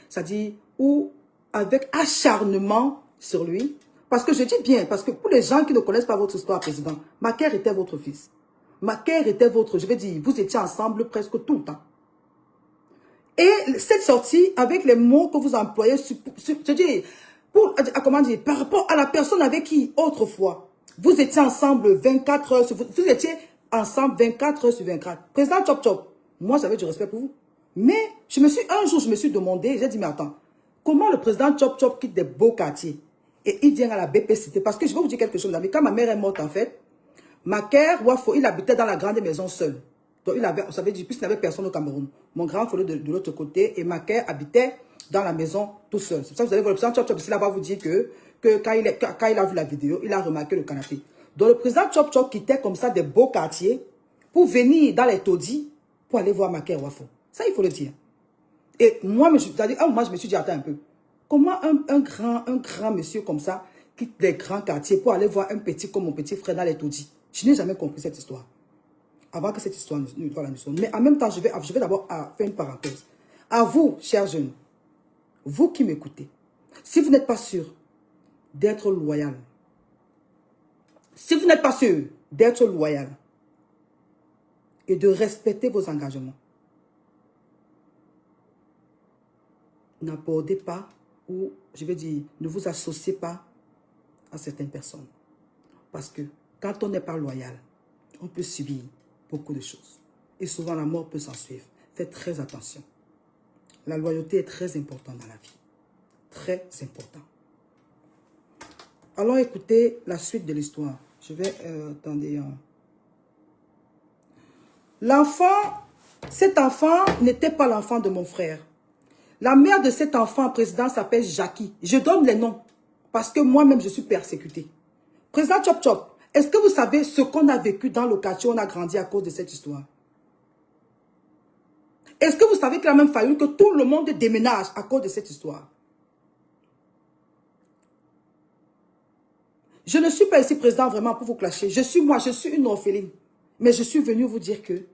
ça dit, ou avec acharnement sur lui. Parce que je dis bien, parce que pour les gens qui ne connaissent pas votre histoire, président, Maker était votre fils. Maker était votre, je vais dire, vous étiez ensemble presque tout le temps. Et cette sortie, avec les mots que vous employez, je dis, comment dire, par rapport à la personne avec qui, autrefois, vous étiez ensemble 24 heures, vous étiez ensemble 24 heures sur 24. Président Chop Chop, moi j'avais du respect pour vous. Mais un jour, je me suis demandé, j'ai dit, mais attends, comment le président Chop Chop quitte des beaux quartiers et il vient à la BPCT? Parce que je vais vous dire quelque chose, mais quand ma mère est morte, en fait, Maker Wafo, il habitait dans la grande maison seul. Donc il avait, vous savez, puisqu'il n'avait personne au Cameroun. Mon grand frère de l'autre côté et Maker habitait dans la maison tout seul. C'est pour ça que vous allez voir le président Chop Chop, il va vous dire que quand il a vu la vidéo, il a remarqué le canapé. Donc le président Chop Chop quittait comme ça des beaux quartiers pour venir dans les taudis pour aller voir Maker Wafo. Ça, il faut le dire. Et moi, je me suis dit, attends un peu. Comment un grand monsieur comme ça quitte des grands quartiers pour aller voir un petit comme mon petit frère dans les taudis? Je n'ai jamais compris cette histoire. Avant que cette histoire ne sonne. Mais en même temps, je vais d'abord faire une parenthèse. À vous, chers jeunes, vous qui m'écoutez, si vous n'êtes pas sûr d'être loyal, si vous n'êtes pas sûr d'être loyal et de respecter vos engagements, n'abordez pas ou, je vais dire, ne vous associez pas à certaines personnes. Parce que quand on n'est pas loyal, on peut subir beaucoup de choses. Et souvent, la mort peut s'en suivre. Faites très attention. La loyauté est très importante dans la vie. Très important. Allons écouter la suite de l'histoire. Je vais... attendez. Cet enfant n'était pas l'enfant de mon frère. La mère de cet enfant, président, s'appelle Jackie. Je donne les noms parce que moi-même, je suis persécutée. Président Chop Chop, est-ce que vous savez ce qu'on a vécu dans le quartier où on a grandi à cause de cette histoire? Est-ce que vous savez qu'il a même fallu que tout le monde déménage à cause de cette histoire? Je ne suis pas ici, président, vraiment pour vous clasher. Je suis une orpheline. Mais je suis venue vous dire que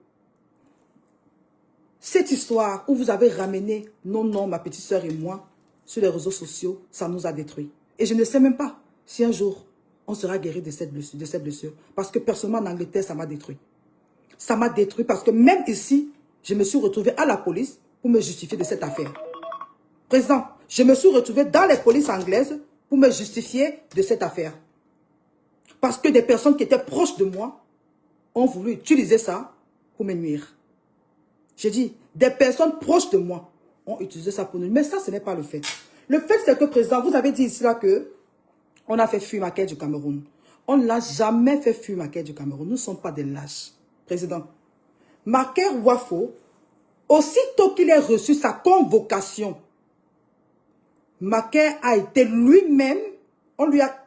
cette histoire où vous avez ramené nos noms, ma petite soeur et moi, sur les réseaux sociaux, ça nous a détruits. Et je ne sais même pas si un jour, on sera guéri de cette blessure. Parce que personnellement, en Angleterre, ça m'a détruit. Ça m'a détruit parce que même ici, je me suis retrouvé à la police pour me justifier de cette affaire. Président, je me suis retrouvé dans les polices anglaises pour me justifier de cette affaire. Parce que des personnes qui étaient proches de moi ont voulu utiliser ça pour me nuire. J'ai dit, des personnes proches de moi ont utilisé ça pour nous. Mais ça, ce n'est pas le fait. Le fait, c'est que, président, vous avez dit ici là que on a fait fuir Macky du Cameroun. On ne l'a jamais fait fuir Macky du Cameroun. Nous ne sommes pas des lâches. Président, Macky Wafo, aussitôt qu'il ait reçu sa convocation, Macky a été lui-même,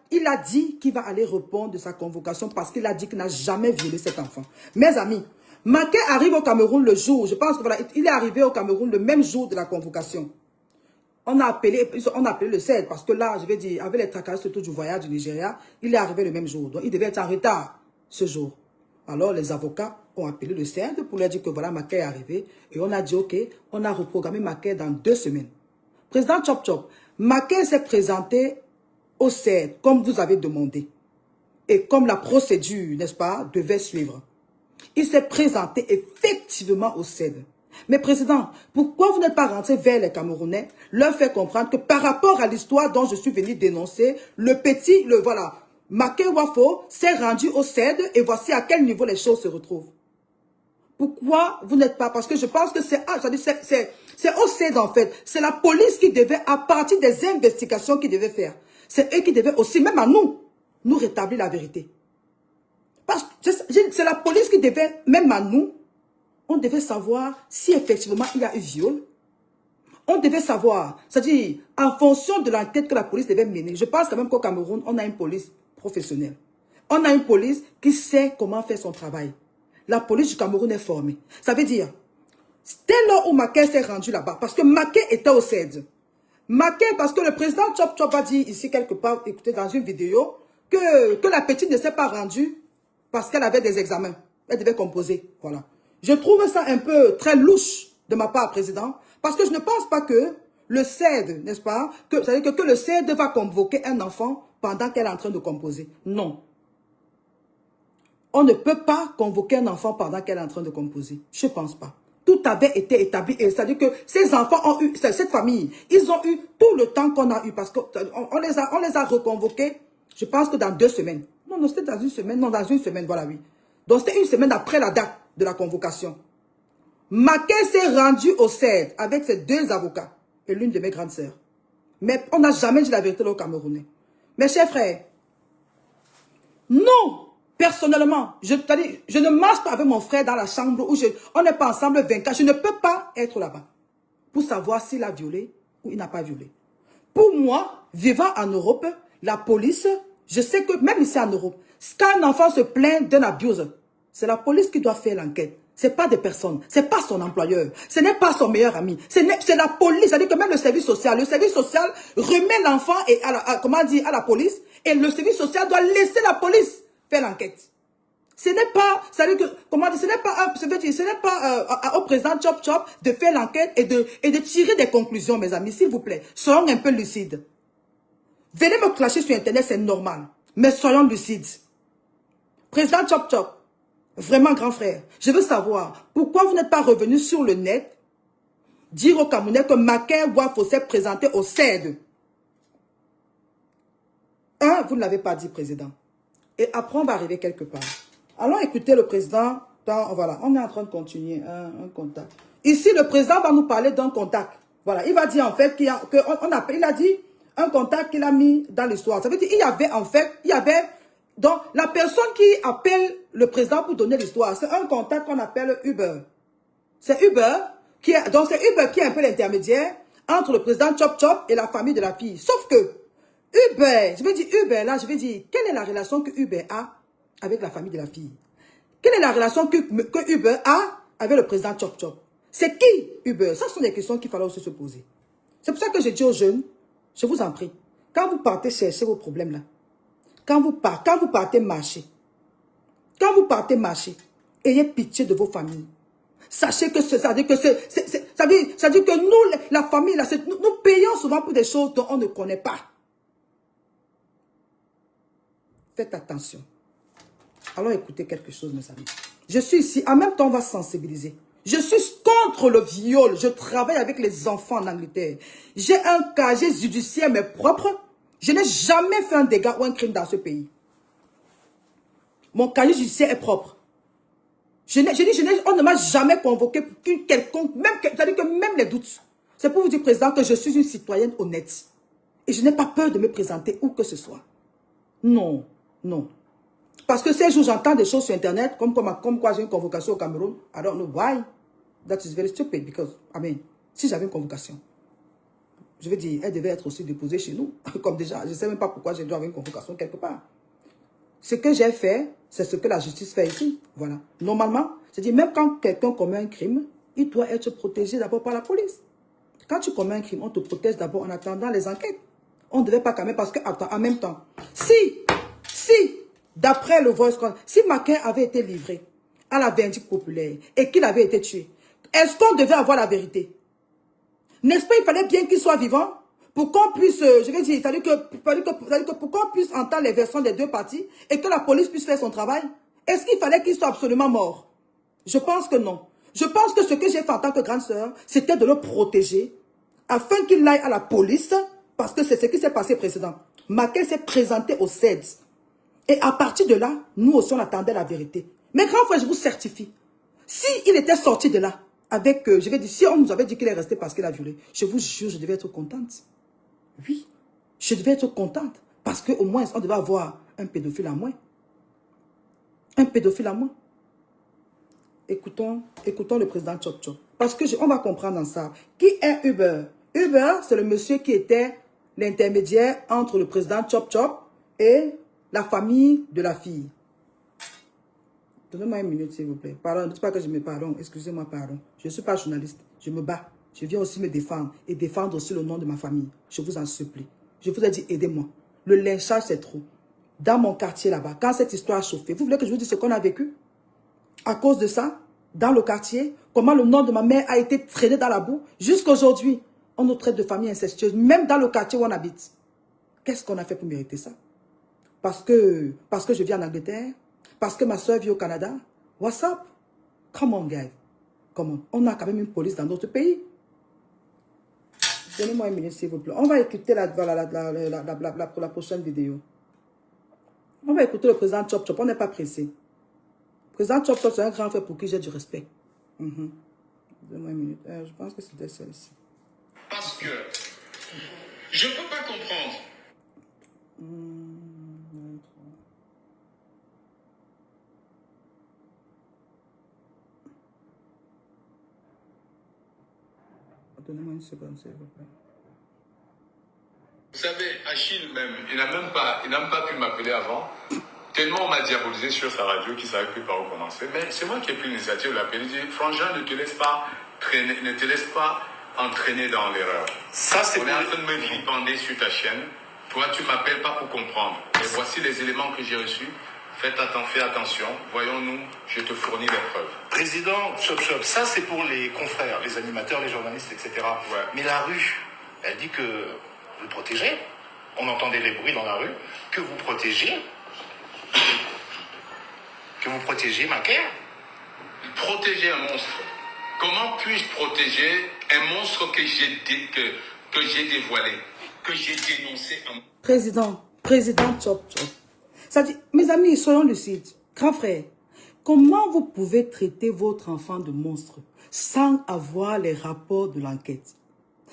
il a dit qu'il va aller répondre de sa convocation parce qu'il a dit qu'il n'a jamais violé cet enfant. Mes amis, Macky arrive au Cameroun le jour, je pense que voilà, il est arrivé au Cameroun le même jour de la convocation. On a appelé le 16 parce que là, je vais dire, avec les tracas surtout du voyage du Nigeria, il est arrivé le même jour. Donc, il devait être en retard ce jour. Alors, les avocats ont appelé le 16 pour leur dire que voilà, Macky est arrivé. Et on a dit, OK, on a reprogrammé Macky dans 2 semaines. Président Chop Chop, Macky s'est présenté au 16 comme vous avez demandé. Et comme la procédure, n'est-ce pas, devait suivre. Il s'est présenté effectivement au 16. Mais président, pourquoi vous n'êtes pas rentré vers les Camerounais, leur faire comprendre que par rapport à l'histoire dont je suis venu dénoncer, voilà, Macky Wafo s'est rendu au CED et voici à quel niveau les choses se retrouvent. Pourquoi vous n'êtes pas? Parce que je pense que c'est au CED en fait. C'est la police qui devait, à partir des investigations qu'ils devaient faire, c'est eux qui devaient aussi, même à nous rétablir la vérité. Parce que c'est la police qui devait, même à nous, on devait savoir si effectivement il y a eu viol. On devait savoir, c'est-à-dire en fonction de l'enquête que la police devait mener. Je pense quand même qu'au Cameroun, on a une police professionnelle. On a une police qui sait comment faire son travail. La police du Cameroun est formée. Ça veut dire, dès lors où Macky s'est rendu là-bas, parce que Macky était au CED. Macky, parce que le président Chop Chop a dit ici quelque part, écoutez, dans une vidéo, que la petite ne s'est pas rendue parce qu'elle avait des examens. Elle devait composer, voilà. Je trouve ça un peu très louche de ma part, président, parce que je ne pense pas que le CED, n'est-ce pas, c'est-à-dire que le CED va convoquer un enfant pendant qu'elle est en train de composer. Non. On ne peut pas convoquer un enfant pendant qu'elle est en train de composer. Je ne pense pas. Tout avait été établi, c'est-à-dire que ces enfants ont eu, cette famille, ils ont eu tout le temps qu'on a eu, parce qu'on les a reconvoqués, je pense que dans 2 semaines. Non, c'était dans une semaine, non, dans une semaine, voilà, oui. Donc, c'était une semaine après la date de la convocation. Macky s'est rendu au CED avec ses 2 avocats et l'une de mes grandes sœurs. Mais on n'a jamais dit la vérité aux Camerounais. Mes chers frères, non, personnellement, je ne marche pas avec mon frère dans la chambre où on n'est pas ensemble 24. Je ne peux pas être là-bas pour savoir s'il a violé ou il n'a pas violé. Pour moi, vivant en Europe, la police, je sais que même ici en Europe, quand un enfant se plaint d'un abuse, c'est la police qui doit faire l'enquête. Ce n'est pas des personnes, ce n'est pas son employeur, ce n'est pas son meilleur ami, c'est la police. C'est-à-dire que même le service social remet l'enfant à la police et le service social doit laisser la police faire l'enquête. Ce n'est pas, c'est-à-dire que, ce n'est pas au président Chop Chop de faire l'enquête et de tirer des conclusions, mes amis, s'il vous plaît. Soyons un peu lucides. Venez me clasher sur Internet, c'est normal, mais soyons lucides. Président Chop Chop, vraiment grand frère, je veux savoir pourquoi vous n'êtes pas revenu sur le net dire aux Camerounais que Macky Wafo s'est présenté au CED. Vous ne l'avez pas dit, président. Et après, on va arriver quelque part. Allons écouter le président. Voilà, on est en train de continuer un contact. Ici, le président va nous parler d'un contact. Voilà, il va dire en fait il a dit un contact qu'il a mis dans l'histoire. Ça veut dire qu'il y avait donc la personne qui appelle le président pour donner l'histoire, c'est un contact qu'on appelle Uber. C'est Uber qui est un peu l'intermédiaire entre le président Chop Chop et la famille de la fille. Sauf que Uber, quelle est la relation que Uber a avec la famille de la fille? Quelle est la relation que Uber a avec le président Chop Chop? C'est qui Uber? Ça, ce sont des questions qu'il fallait aussi se poser. C'est pour ça que je dis aux jeunes, je vous en prie, quand vous partez chercher vos problèmes là, quand vous partez marcher, ayez pitié de vos familles. Sachez que ça veut dire que nous, la famille, là, nous payons souvent pour des choses dont on ne connaît pas. Faites attention. Alors écoutez quelque chose, mes amis. Je suis ici, en même temps, on va sensibiliser. Je suis contre le viol. Je travaille avec les enfants en Angleterre. J'ai un casier judiciaire, mais propre. Je n'ai jamais fait un dégât ou un crime dans ce pays. Mon casier judiciaire est propre. On ne m'a jamais convoqué pour qu'une quelconque, c'est-à-dire que même les doutes. C'est pour vous dire, président, que je suis une citoyenne honnête. Et je n'ai pas peur de me présenter où que ce soit. Non, non. Parce que ces jours, j'entends des choses sur Internet, comme quoi j'ai une convocation au Cameroun. I don't know why. That is very stupid, because, I mean, si j'avais une convocation, je veux dire, elle devait être aussi déposée chez nous. Comme déjà, je ne sais même pas pourquoi je dois avoir une convocation quelque part. Ce que j'ai fait, c'est ce que la justice fait ici. Voilà. Normalement, c'est-à-dire, même quand quelqu'un commet un crime, il doit être protégé d'abord par la police. Quand tu commets un crime, on te protège d'abord en attendant les enquêtes. On ne devait pas calmer parce que, attends, en même temps, si, d'après le voice, si Macken avait été livré à la vindicte populaire et qu'il avait été tué, est-ce qu'on devait avoir la vérité? N'est-ce pas, il fallait bien qu'il soit vivant pour qu'on puisse, je vais dire, c'est-à-dire que pour qu'on puisse entendre les versions des deux parties et que la police puisse faire son travail? Est-ce qu'il fallait qu'il soit absolument mort? Je pense que non. Je pense que ce que j'ai fait en tant que grande sœur, c'était de le protéger afin qu'il aille à la police, parce que c'est ce qui s'est passé précédent. Macken s'est présenté au CEDS. Et à partir de là, nous aussi, on attendait la vérité. Mais grand frère, je vous certifie, s'il était sorti de là, avec, je vais dire, si on nous avait dit qu'il est resté parce qu'il a violé, je vous jure, je devais être contente. Oui, je devais être contente. Parce qu'au moins, on devait avoir un pédophile à moins. Un pédophile à moins. Écoutons le président Chop Chop. Parce que on va comprendre dans ça. Qui est Uber? Uber, c'est le monsieur qui était l'intermédiaire entre le président Chop Chop et la famille de la fille. Donnez-moi une minute, s'il vous plaît. Pardon, ne dites pas que je me pardonne. Excusez-moi, pardon. Je ne suis pas journaliste. Je me bats. Je viens aussi me défendre et défendre aussi le nom de ma famille. Je vous en supplie. Je vous ai dit, aidez-moi. Le lynchage, c'est trop. Dans mon quartier là-bas, quand cette histoire a chauffé, vous voulez que je vous dise ce qu'on a vécu? À cause de ça, dans le quartier, comment le nom de ma mère a été traîné dans la boue, jusqu'à aujourd'hui, on nous traite de famille incestueuse, même dans le quartier où on habite. Qu'est-ce qu'on a fait pour mériter ça? Parce que je vis en Angleterre? Parce que ma soeur vit au Canada? What's up? Come on, guys. Come on. On a quand même une police dans d'autres pays. Donnez-moi une minute, s'il vous plaît. On va écouter pour la prochaine vidéo. On va écouter le président Chop Chop. On n'est pas pressé. Le président Chop Chop, c'est un grand frère pour qui j'ai du respect. Donnez-moi une minute. Je pense que c'était celle-ci. Parce que je ne peux pas comprendre. Donnez-moi une seconde, s'il vous plaît. Vous savez, Achille même, il n'a même pas pu m'appeler avant. Tellement on m'a diabolisé sur sa radio qu'il ne savait plus par où commencer. Mais c'est moi qui ai pris l'initiative de l'appeler. Il dit, Frangin, ne te laisse pas entraîner dans l'erreur. Ça, c'est on est en train de me vilipender sur ta chaîne. Toi, tu ne m'appelles pas pour comprendre. Et voici les éléments que j'ai reçus. Fais attention. Voyons-nous, je te fournis les preuves. Président Chop Chop, ça c'est pour les confrères, les animateurs, les journalistes, etc. Ouais. Mais la rue, elle dit que vous protégez. On entendait les bruits dans la rue. Que vous protégez. Que vous protégez Macken. Protéger un monstre. Comment puis-je protéger un monstre que j'ai dévoilé, que j'ai dénoncé? Président Chop Chop. Ça dit, mes amis, soyons lucides. Grand frère, comment vous pouvez traiter votre enfant de monstre sans avoir les rapports de l'enquête?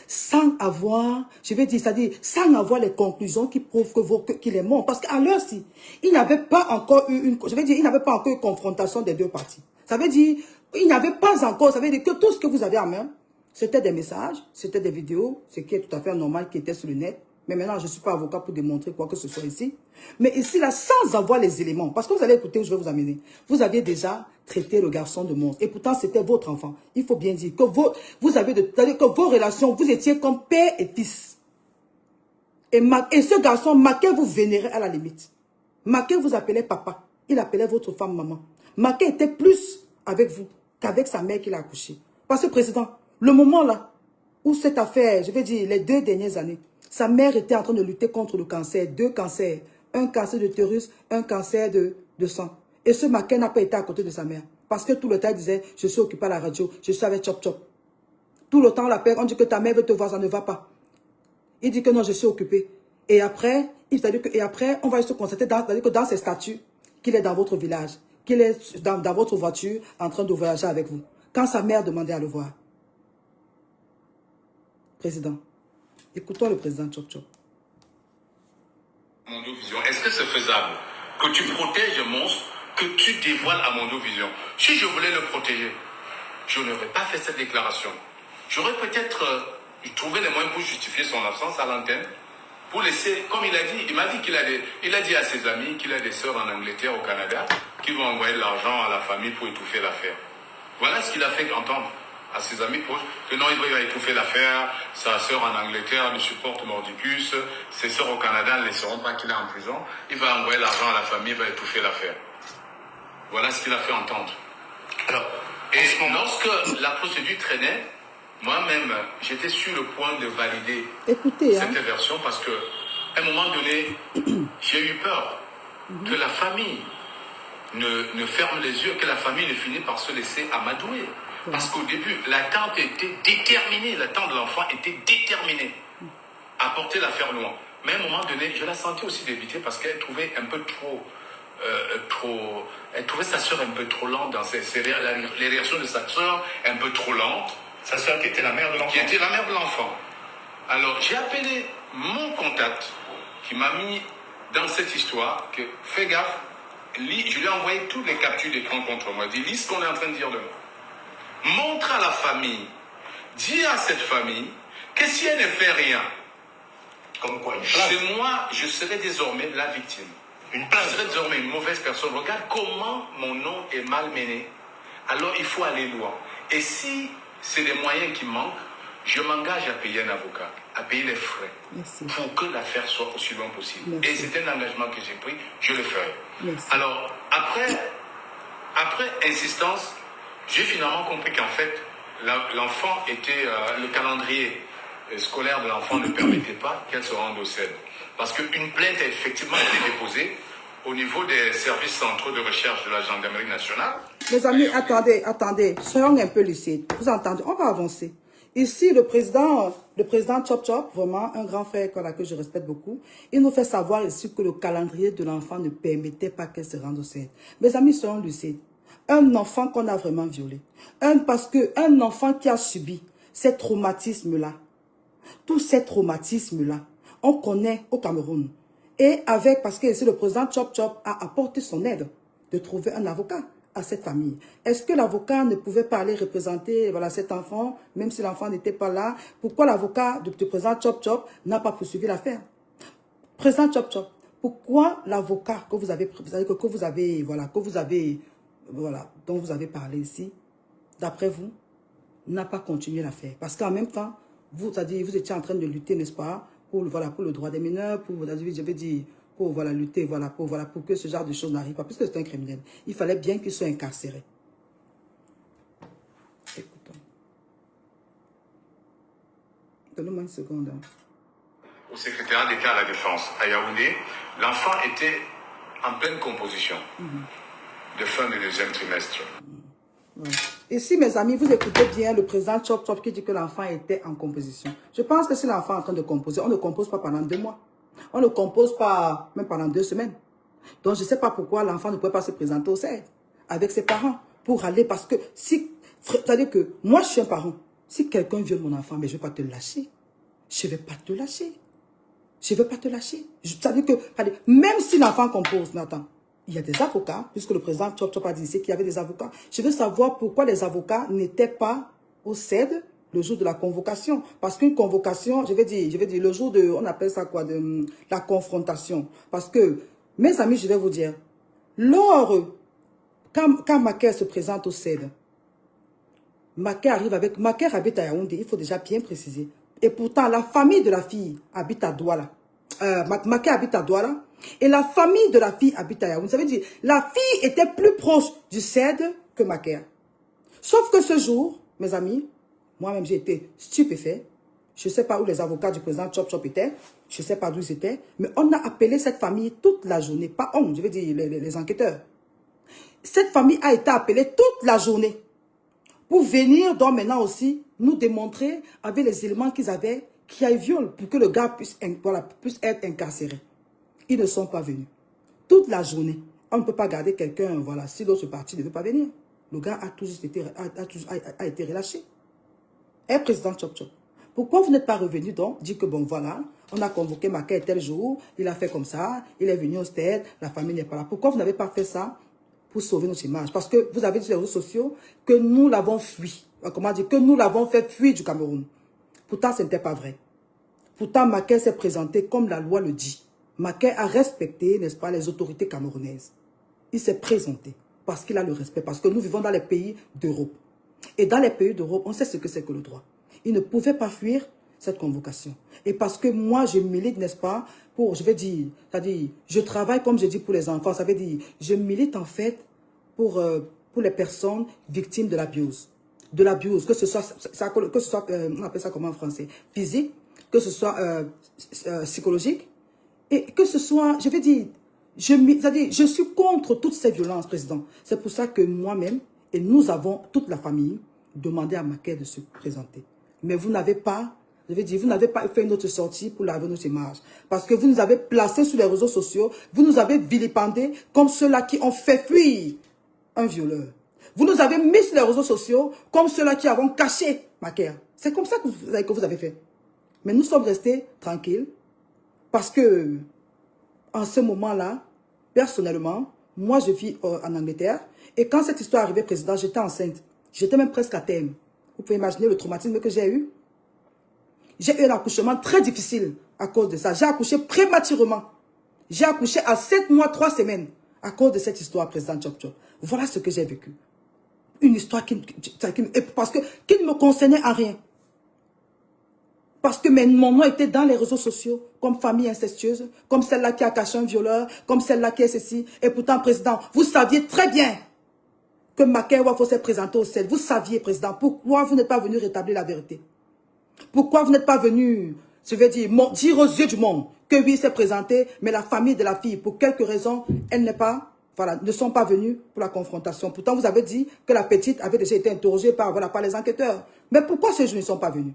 Sans avoir, je vais dire, c'est-à-dire, sans avoir les conclusions qui prouvent qu'il est mort. Parce qu'à l'heure ci, il n'y avait pas encore eu une confrontation des deux parties. Ça veut dire, il n'y avait pas encore, ça veut dire que tout ce que vous avez en main, c'était des messages, c'était des vidéos, ce qui est tout à fait normal, qui était sur le net. Mais maintenant, je ne suis pas avocat pour démontrer quoi que ce soit ici. Mais ici, là, sans avoir les éléments, parce que vous allez écouter où je vais vous amener. Vous aviez déjà traité le garçon de monstre. Et pourtant, c'était votre enfant. Il faut bien dire que que vos relations, vous étiez comme père et fils. Et ce garçon, Macken vous vénérait à la limite. Macken vous appelait papa. Il appelait votre femme maman. Macken était plus avec vous qu'avec sa mère qu'il a accouché. Parce que, président, le moment là, où cette affaire, je vais dire, les 2 dernières années, sa mère était en train de lutter contre le cancer, 2 cancers, un cancer de l'utérus, un cancer de sang. Et ce Maquet n'a pas été à côté de sa mère. Parce que tout le temps, il disait, je suis occupé à la radio, je suis avec Chop Chop. Tout le temps, on l'appelle, on dit que ta mère veut te voir, ça ne va pas. Il dit que non, je suis occupé. Et après, on va se constater dans ses statuts qu'il est dans votre village, qu'il est dans votre voiture en train de voyager avec vous. Quand sa mère demandait à le voir. Président, écoutons le président Chop Chop. Mondovision, est-ce que c'est faisable que tu protèges un monstre que tu dévoiles à Mondovision? Si je voulais le protéger, je n'aurais pas fait cette déclaration. J'aurais peut-être trouvé les moyens pour justifier son absence à l'antenne, pour laisser, comme il a dit, il m'a dit il a dit à ses amis qu'il a des sœurs en Angleterre, au Canada, qui vont envoyer de l'argent à la famille pour étouffer l'affaire. Voilà ce qu'il a fait entendre à ses amis proches, que non, il va étouffer l'affaire, sa sœur en Angleterre lui supporte Mordicus, ses sœurs au Canada ne laisseront pas qu'il est en prison, il va envoyer l'argent à la famille, il va étouffer l'affaire. Voilà ce qu'il a fait entendre. Alors, et lorsque la procédure traînait, moi-même, j'étais sur le point de valider cette version parce que, à un moment donné, j'ai eu peur que la famille ne ferme les yeux, que la famille ne finisse par se laisser amadouer. Parce qu'au début, l'attente était déterminée, l'attente de l'enfant était déterminée à porter l'affaire loin. Mais à un moment donné, je la sentais aussi débiter parce qu'elle trouvait un peu elle trouvait sa sœur un peu trop lente dans les réactions de sa sœur un peu trop lentes. sa sœur qui était la mère de l'enfant. Qui était la mère de l'enfant. Alors j'ai appelé mon contact qui m'a mis dans cette histoire que fais gaffe, je lui ai envoyé toutes les captures d'écran contre moi. Dis, lis ce qu'on est en train de dire de moi. Montre à la famille, dis à cette famille que si elle ne fait rien, comme quoi, une plainte. chez moi, je serai désormais la victime. Une plainte. Je serai désormais une mauvaise personne. Regarde comment mon nom est malmené. Alors il faut aller loin. Et si c'est les moyens qui manquent, je m'engage à payer un avocat, à payer les frais, pour que l'affaire soit aussi loin possible. Et c'est un engagement que j'ai pris, je le ferai. Alors, après insistance, j'ai finalement compris qu'en fait, l'enfant était, le calendrier scolaire de l'enfant ne permettait pas qu'elle se rende au CED. Parce qu'une plainte a effectivement été déposée au niveau des services centraux de recherche de la gendarmerie nationale. Les amis, attendez, soyons un peu lucides. Vous entendez, on va avancer. Ici, le président Chop Chop, vraiment un grand frère que je respecte beaucoup, il nous fait savoir ici que le calendrier de l'enfant ne permettait pas qu'elle se rende au CED. Mes amis, soyons lucides. Un enfant qu'on a vraiment violé. Parce qu'un enfant qui a subi ces traumatismes-là, tous ces traumatismes-là, on connaît au Cameroun. Et parce que ici, le président Chop Chop a apporté son aide de trouver un avocat à cette famille. Est-ce que l'avocat ne pouvait pas aller représenter cet enfant, même si l'enfant n'était pas là? Pourquoi l'avocat du président Chop Chop n'a pas poursuivi l'affaire? Président Chop Chop, pourquoi l'avocat dont vous avez parlé ici, d'après vous, n'a pas continué l'affaire? Parce qu'en même temps, vous étiez en train de lutter, n'est-ce pas, pour le droit des mineurs, pour lutter, pour que ce genre de choses n'arrive pas, puisque c'est un criminel. Il fallait bien qu'il soit incarcéré. Écoutons. Donne-moi une seconde. Au secrétariat d'État à la Défense, à Yaoundé, l'enfant était en pleine composition de fin du deuxième trimestre. Ouais. Ici, mes amis, vous écoutez bien le président Chop Chop qui dit que l'enfant était en composition. Je pense que si l'enfant est en train de composer, on ne compose pas pendant 2 mois. On ne compose pas même pendant 2 semaines. Donc, je ne sais pas pourquoi l'enfant ne peut pas se présenter au CED avec ses parents pour aller. Parce que c'est-à-dire que moi, je suis un parent. Si quelqu'un viole mon enfant, mais je ne vais pas te lâcher. Je ne vais pas te lâcher. Je ne vais pas te lâcher. C'est-à-dire que, même si l'enfant compose, Nathan, il y a des avocats, puisque le président Chop Chop a dit qu'il y avait des avocats. Je veux savoir pourquoi les avocats n'étaient pas au CED le jour de la convocation. Parce qu'une convocation, je vais dire, le jour de, on appelle ça quoi, de la confrontation. Parce que, mes amis, je vais vous dire, quand Maquet se présente au CED, Maquet habite à Yaoundé, il faut déjà bien préciser. Et pourtant, la famille de la fille habite à Douala. Maquet habite à Douala. Et la famille de la fille habite à Yaoundé. Ça veut dire, la fille était plus proche du CED que Maquet. Sauf que ce jour, mes amis, moi-même j'ai été stupéfait. Je ne sais pas où les avocats du président Chop Chop étaient. Je ne sais pas d'où ils étaient. Mais on a appelé cette famille toute la journée. Pas on, je veux dire les enquêteurs. Cette famille a été appelée toute la journée. Pour venir donc maintenant aussi nous démontrer avec les éléments qu'ils avaient qu'il y a eu viol pour que le gars puisse être incarcéré. Ils ne sont pas venus. Toute la journée. On ne peut pas garder quelqu'un, voilà, si l'autre partie ne veut pas venir. Le gars a tout juste été relâché. Et président Chop Chop, pourquoi vous n'êtes pas revenu donc dire que bon voilà, on a convoqué Maké tel jour, il a fait comme ça, il est venu au stade, la famille n'est pas là. Pourquoi vous n'avez pas fait ça pour sauver notre image? Parce que vous avez dit sur les réseaux sociaux que nous l'avons fui. Comment dire? Que nous l'avons fait fuir du Cameroun. Pourtant, ce n'était pas vrai. Pourtant, Maké s'est présenté comme la loi le dit. Maké a respecté, n'est-ce pas, les autorités camerounaises. Il s'est présenté parce qu'il a le respect, parce que nous vivons dans les pays d'Europe. Et dans les pays d'Europe, on sait ce que c'est que le droit. Il ne pouvait pas fuir cette convocation. Et parce que moi, je milite, n'est-ce pas, pour, je vais dire, c'est-à-dire, je travaille, comme je dis, pour les enfants. Ça veut dire, je milite en fait pour les personnes victimes de l'abuse. De l'abuse, que ce soit, on appelle ça comment en français, physique, que ce soit psychologique, et que ce soit, je vais dire, je suis contre toutes ces violences, président. C'est pour ça que moi-même, et nous avons, toute la famille, demandé à Maké de se présenter. Mais vous n'avez pas, je vais dire, vous n'avez pas fait une autre sortie pour laver notre image. Parce que vous nous avez placés sur les réseaux sociaux, vous nous avez vilipendés comme ceux-là qui ont fait fuir un violeur. Vous nous avez mis sur les réseaux sociaux comme ceux-là qui avons caché Maké. C'est comme ça que vous avez fait. Mais nous sommes restés tranquilles parce que, en ce moment-là, personnellement, moi je vis en Angleterre et quand cette histoire est arrivée, président, j'étais enceinte. J'étais même presque à terme. Vous pouvez imaginer le traumatisme que j'ai eu. J'ai eu un accouchement très difficile à cause de ça. J'ai accouché prématurément. J'ai accouché à 7 mois, 3 semaines à cause de cette histoire, président Chop Chop. Voilà ce que j'ai vécu. Une histoire qui ne me concernait en rien. Parce que mon nom était dans les réseaux sociaux comme famille incestueuse, comme celle-là qui a caché un violeur, comme celle-là qui est ceci. Et pourtant, président, vous saviez très bien que Maké Wafo s'est présenté au CEL. Vous saviez, président, pourquoi vous n'êtes pas venu rétablir la vérité? Pourquoi vous n'êtes pas venu, je vais dire aux yeux du monde que oui, il s'est présenté, mais la famille de la fille, pour quelques raisons, elle n'est pas, voilà, ne sont pas venus pour la confrontation. Pourtant, vous avez dit que la petite avait déjà été interrogée par les enquêteurs. Mais pourquoi ces gens ne sont pas venus?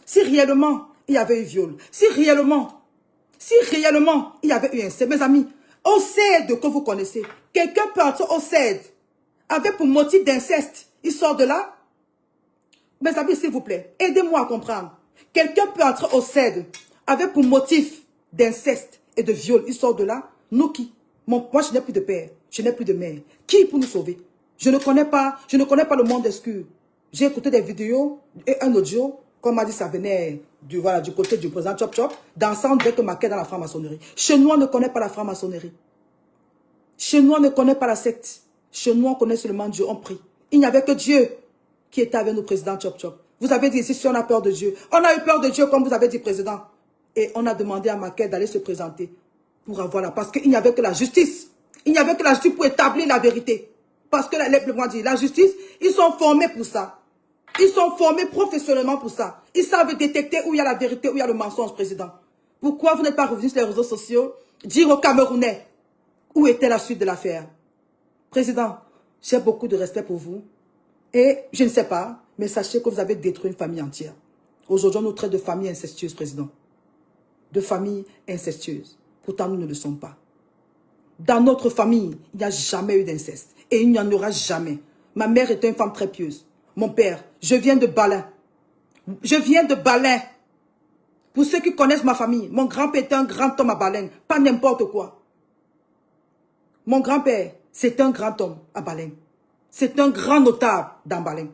Si réellement il y avait eu viol, si réellement il y avait eu inceste, mes amis, au CED que vous connaissez, quelqu'un peut entrer au CED avec pour motif d'inceste, il sort de là. Mes amis, s'il vous plaît, aidez-moi à comprendre. Quelqu'un peut entrer au CED avec pour motif d'inceste et de viol, il sort de là. Nous qui? Moi, je n'ai plus de père, je n'ai plus de mère. Qui pour nous sauver? Je ne connais pas le monde obscur. J'ai écouté des vidéos et un audio. Comme m'a dit, ça venait du côté du président Chop Chop. Dans ça, on dirait que Maké dans la franc-maçonnerie. Chez nous, on ne connaît pas la franc-maçonnerie. Chez nous, on ne connaît pas la secte. Chez nous, on connaît seulement Dieu, on prie. Il n'y avait que Dieu qui était avec nous, président Chop Chop. Vous avez dit ici, si on a peur de Dieu. On a eu peur de Dieu, comme vous avez dit, président. Et on a demandé à Maké d'aller se présenter pour avoir la... Parce qu'il n'y avait que la justice. Il n'y avait que la justice pour établir la vérité. Parce que la justice, ils sont formés pour ça. Ils sont formés professionnellement pour ça. Ils savent détecter où il y a la vérité, où il y a le mensonge, président. Pourquoi vous n'êtes pas revenu sur les réseaux sociaux dire aux Camerounais où était la suite de l'affaire? Président, j'ai beaucoup de respect pour vous. Et je ne sais pas, mais sachez que vous avez détruit une famille entière. Aujourd'hui, on nous traite de famille incestueuse, président. De famille incestueuse. Pourtant, nous ne le sommes pas. Dans notre famille, il n'y a jamais eu d'inceste. Et il n'y en aura jamais. Ma mère était une femme très pieuse. Mon père, je viens de Balin. Je viens de Balin. Pour ceux qui connaissent ma famille, mon grand-père était un grand homme à Balin. Pas n'importe quoi. Mon grand-père, c'est un grand homme à Balin. C'est un grand notable dans Balin.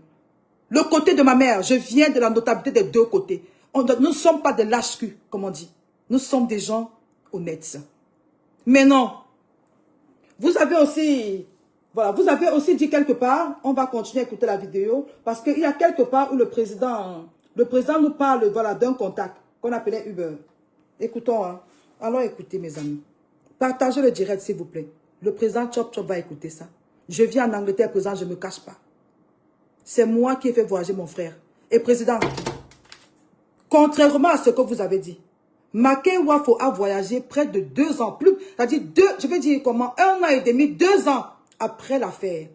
Le côté de ma mère, je viens de la notabilité des deux côtés. Nous ne sommes pas des lâches-culs, comme on dit. Nous sommes des gens honnêtes. Mais non. Vous avez aussi... Voilà, vous avez aussi dit quelque part, on va continuer à écouter la vidéo, parce qu'il y a quelque part où le président nous parle, voilà, d'un contact qu'on appelait Uber. Écoutons, hein. Alors écoutez, mes amis. Partagez le direct, s'il vous plaît. Le président Chop Chop va écouter ça. Je viens en Angleterre, président, je ne me cache pas. C'est moi qui ai fait voyager mon frère. Et président, Contrairement à ce que vous avez dit, Mackay Wafo a voyagé près de 2 ans, plus, c'est-à-dire je vais dire comment, 1 an et demi, 2 ans après l'affaire.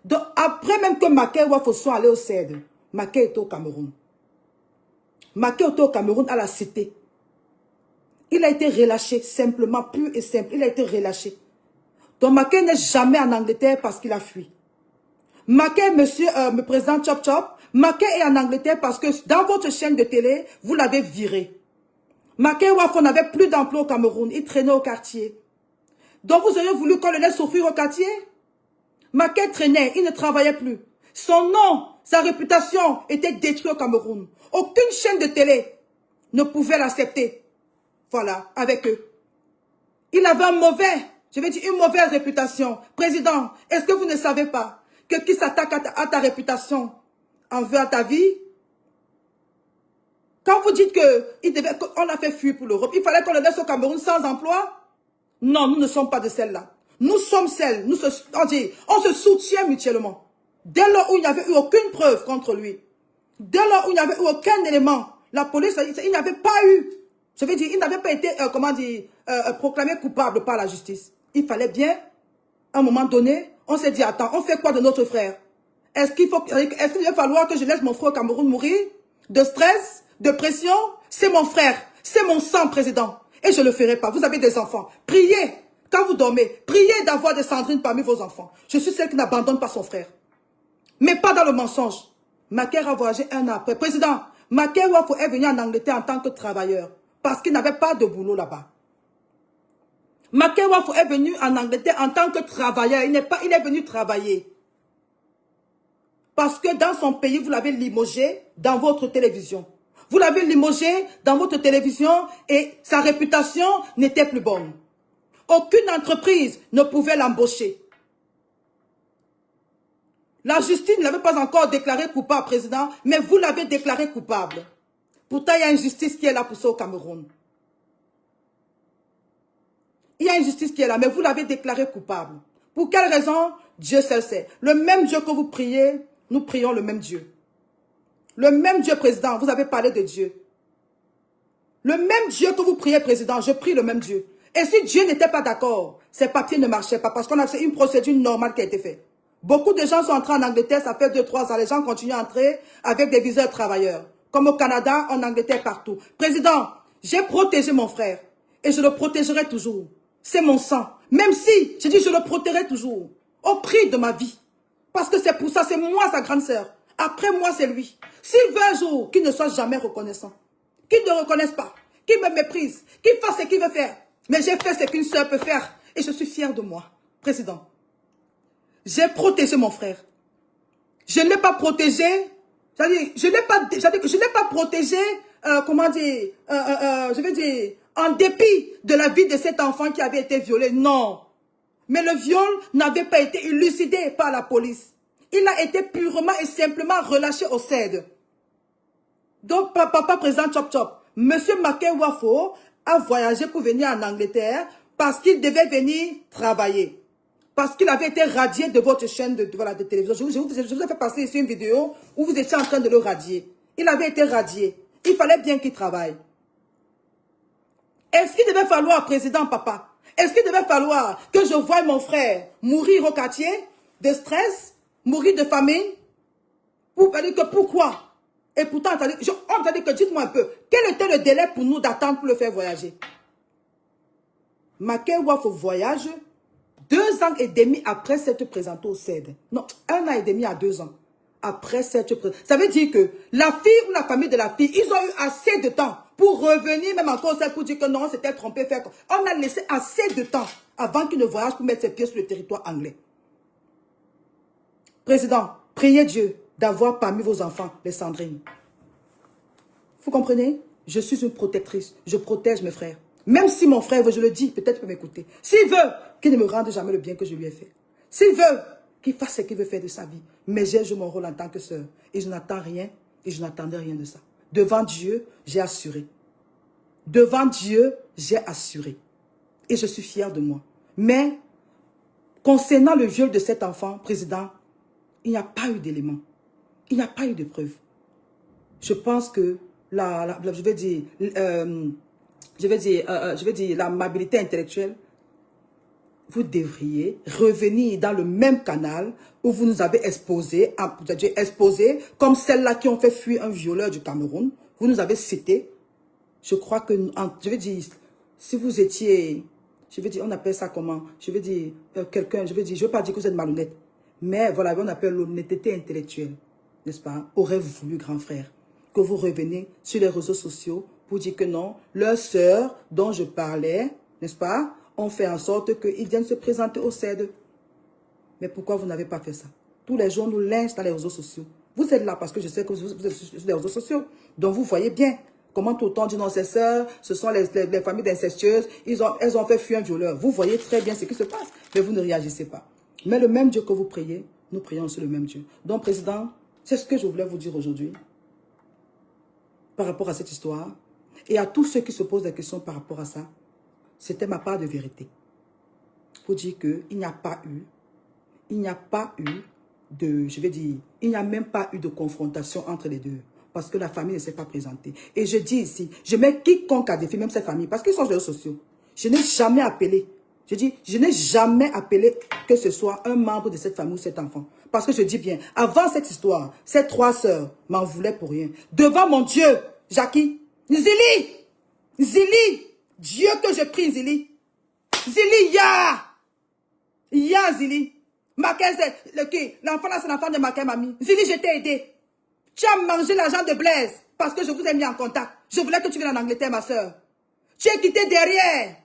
Donc, après même que Mackay Wafo soit allé au CED, Mackay était au Cameroun. Mackay était au Cameroun à la cité. Il a été relâché, simplement, pur et simple. Il a été relâché. Donc, Mackay n'est jamais en Angleterre parce qu'il a fui. Mackay, monsieur, me présente Chop Chop. Mackay est en Angleterre parce que dans votre chaîne de télé, vous l'avez viré. Mackay Wafo n'avait plus d'emploi au Cameroun. Il traînait au quartier. Donc, vous auriez voulu qu'on le laisse souffrir au quartier? Mackay traînait, il ne travaillait plus. Son nom, sa réputation était détruite au Cameroun. Aucune chaîne de télé ne pouvait l'accepter. Voilà, avec eux. Il avait une mauvaise réputation. Président, est-ce que vous ne savez pas que qui s'attaque à ta réputation en veut à ta vie? Quand vous dites qu'on a fait fuir pour l'Europe, il fallait qu'on le laisse au Cameroun sans emploi? Non, nous ne sommes pas de celles-là. Nous sommes celles, on se soutient mutuellement. Dès lors où il n'y avait eu aucune preuve contre lui, dès lors où il n'y avait eu aucun élément, la police, il n'y avait pas eu, je veux dire, il n'avait pas été, proclamé coupable par la justice. Il fallait bien, à un moment donné, on s'est dit, attends, on fait quoi de notre frère? Est-ce qu'il va falloir que je laisse mon frère au Cameroun mourir? De stress, de pression? C'est mon frère, c'est mon sang, président. Et je ne le ferai pas. Vous avez des enfants. Priez. Quand vous dormez, priez d'avoir des Sandrine parmi vos enfants. Je suis celle qui n'abandonne pas son frère. Mais pas dans le mensonge. Mackay a voyagé 1 an après. Président, Mackay Wafo est venu en Angleterre en tant que travailleur. Parce qu'il n'avait pas de boulot là-bas. Mackay Wafo est venu en Angleterre en tant que travailleur. Il est venu travailler. Parce que dans son pays, vous l'avez limogé dans votre télévision. Vous l'avez limogé dans votre télévision et sa réputation n'était plus bonne. Aucune entreprise ne pouvait l'embaucher. La justice ne l'avait pas encore déclaré coupable, président, mais vous l'avez déclaré coupable. Pourtant, il y a une justice qui est là pour ça au Cameroun. Il y a une justice qui est là, mais vous l'avez déclaré coupable. Pour quelle raison? Dieu seul sait. Le même Dieu que vous priez, nous prions le même Dieu. Le même Dieu, président, vous avez parlé de Dieu. Le même Dieu que vous priez, président, je prie le même Dieu. Et si Dieu n'était pas d'accord, ces papiers ne marchaient pas parce qu'on a fait une procédure normale qui a été faite. Beaucoup de gens sont entrés en Angleterre, ça fait 2-3 ans. Les gens continuent à entrer avec des visas de travailleurs. Comme au Canada, en Angleterre, partout. Président, j'ai protégé mon frère. Et je le protégerai toujours. C'est mon sang. Même si, je dis, je le protégerai toujours. Au prix de ma vie. Parce que c'est pour ça, c'est moi sa grande sœur. Après moi, c'est lui. S'il veut un jour qu'il ne soit jamais reconnaissant, qu'il ne reconnaisse pas, qu'il me méprise, qu'il fasse ce qu'il veut faire. Mais j'ai fait ce qu'une sœur peut faire. Et je suis fière de moi, président. J'ai protégé mon frère. Je ne l'ai pas protégé. C'est-à-dire, je n'ai pas protégé, je veux dire, en dépit de la vie de cet enfant qui avait été violé. Non. Mais le viol n'avait pas été élucidé par la police. Il a été purement et simplement relâché au CED. Donc, papa président Chop Chop, monsieur Mackay Wafo a voyagé pour venir en Angleterre parce qu'il devait venir travailler. Parce qu'il avait été radié de votre chaîne de télévision. Je vous ai fait passer ici une vidéo où vous étiez en train de le radier. Il avait été radié. Il fallait bien qu'il travaille. Est-ce qu'il devait falloir, président papa, est-ce qu'il devait falloir que je voie mon frère mourir au quartier de stress, mourir de famine? Pourquoi? Et pourtant, on t'a dit que, dites-moi un peu, quel était le délai pour nous d'attendre pour le faire voyager? Mackay Wafo voyage 2 ans et demi après s'être présenté au CED. Non, 1 an et demi à 2 ans après s'être présenté. Ça veut dire que la fille ou la famille de la fille, ils ont eu assez de temps pour revenir, même encore pour dire que non, on s'était trompé. On a laissé assez de temps avant qu'il ne voyage pour mettre ses pieds sur le territoire anglais. Président, priez Dieu d'avoir parmi vos enfants les Sandrine. Vous comprenez? Je suis une protectrice. Je protège mes frères. Même si mon frère veut, je le dis, peut-être qu'il peut m'écouter. S'il veut, qu'il ne me rende jamais le bien que je lui ai fait. S'il veut, qu'il fasse ce qu'il veut faire de sa vie. Mais j'ai joué mon rôle en tant que sœur. Et je n'attends rien. Et je n'attendais rien de ça. Devant Dieu, j'ai assuré. Devant Dieu, j'ai assuré. Et je suis fière de moi. Mais, concernant le viol de cet enfant, président, il n'y a pas eu d'éléments. Il n'y a pas eu de preuves. Je pense que je vais dire l'amabilité intellectuelle, vous devriez revenir dans le même canal où vous nous avez exposé, comme celles-là qui ont fait fuir un violeur du Cameroun. Vous nous avez cité. Je crois que, je vais dire, si vous étiez, je vais dire, on appelle ça comment? Je vais dire, quelqu'un, je veux pas dire que vous êtes malhonnête, mais voilà, on appelle l'honnêteté intellectuelle, n'est-ce pas? Aurait voulu, grand frère, que vous reveniez sur les réseaux sociaux pour dire que non, leur sœur dont je parlais, n'est-ce pas? On fait en sorte qu'ils viennent se présenter au CED. Mais pourquoi vous n'avez pas fait ça? Tous les jours, nous lynchent dans les réseaux sociaux. Vous êtes là parce que je sais que vous êtes sur les réseaux sociaux. Donc vous voyez bien comment tout le temps dit non, ces sœurs, ce sont les familles d'incestueuses, elles ont fait fuir un violeur. Vous voyez très bien ce qui se passe, mais vous ne réagissez pas. Mais le même Dieu que vous priez, nous prions sur le même Dieu. Donc, Président, c'est ce que je voulais vous dire aujourd'hui par rapport à cette histoire. Et à tous ceux qui se posent des questions par rapport à ça, c'était ma part de vérité. Pour dire qu'il n'y a pas eu de, je vais dire, il n'y a même pas eu de confrontation entre les deux. Parce que la famille ne s'est pas présentée. Et je dis ici, je mets quiconque à défi, même cette famille, parce qu'ils sont sur les réseaux sociaux. Je n'ai jamais appelé, je dis, je n'ai jamais appelé que ce soit un membre de cette famille ou cet enfant. Parce que je dis bien, avant cette histoire, ces 3 sœurs m'en voulaient pour rien. Devant mon Dieu, Jackie, Zili, Dieu que je prie, Zili. Zili, ya Zili. Maquet, l'enfant là, c'est l'enfant de Maquet, mamie. Zili, je t'ai aidé. Tu as mangé l'argent de Blaise parce que je vous ai mis en contact. Je voulais que tu viennes en Angleterre, ma soeur. Tu es quitté derrière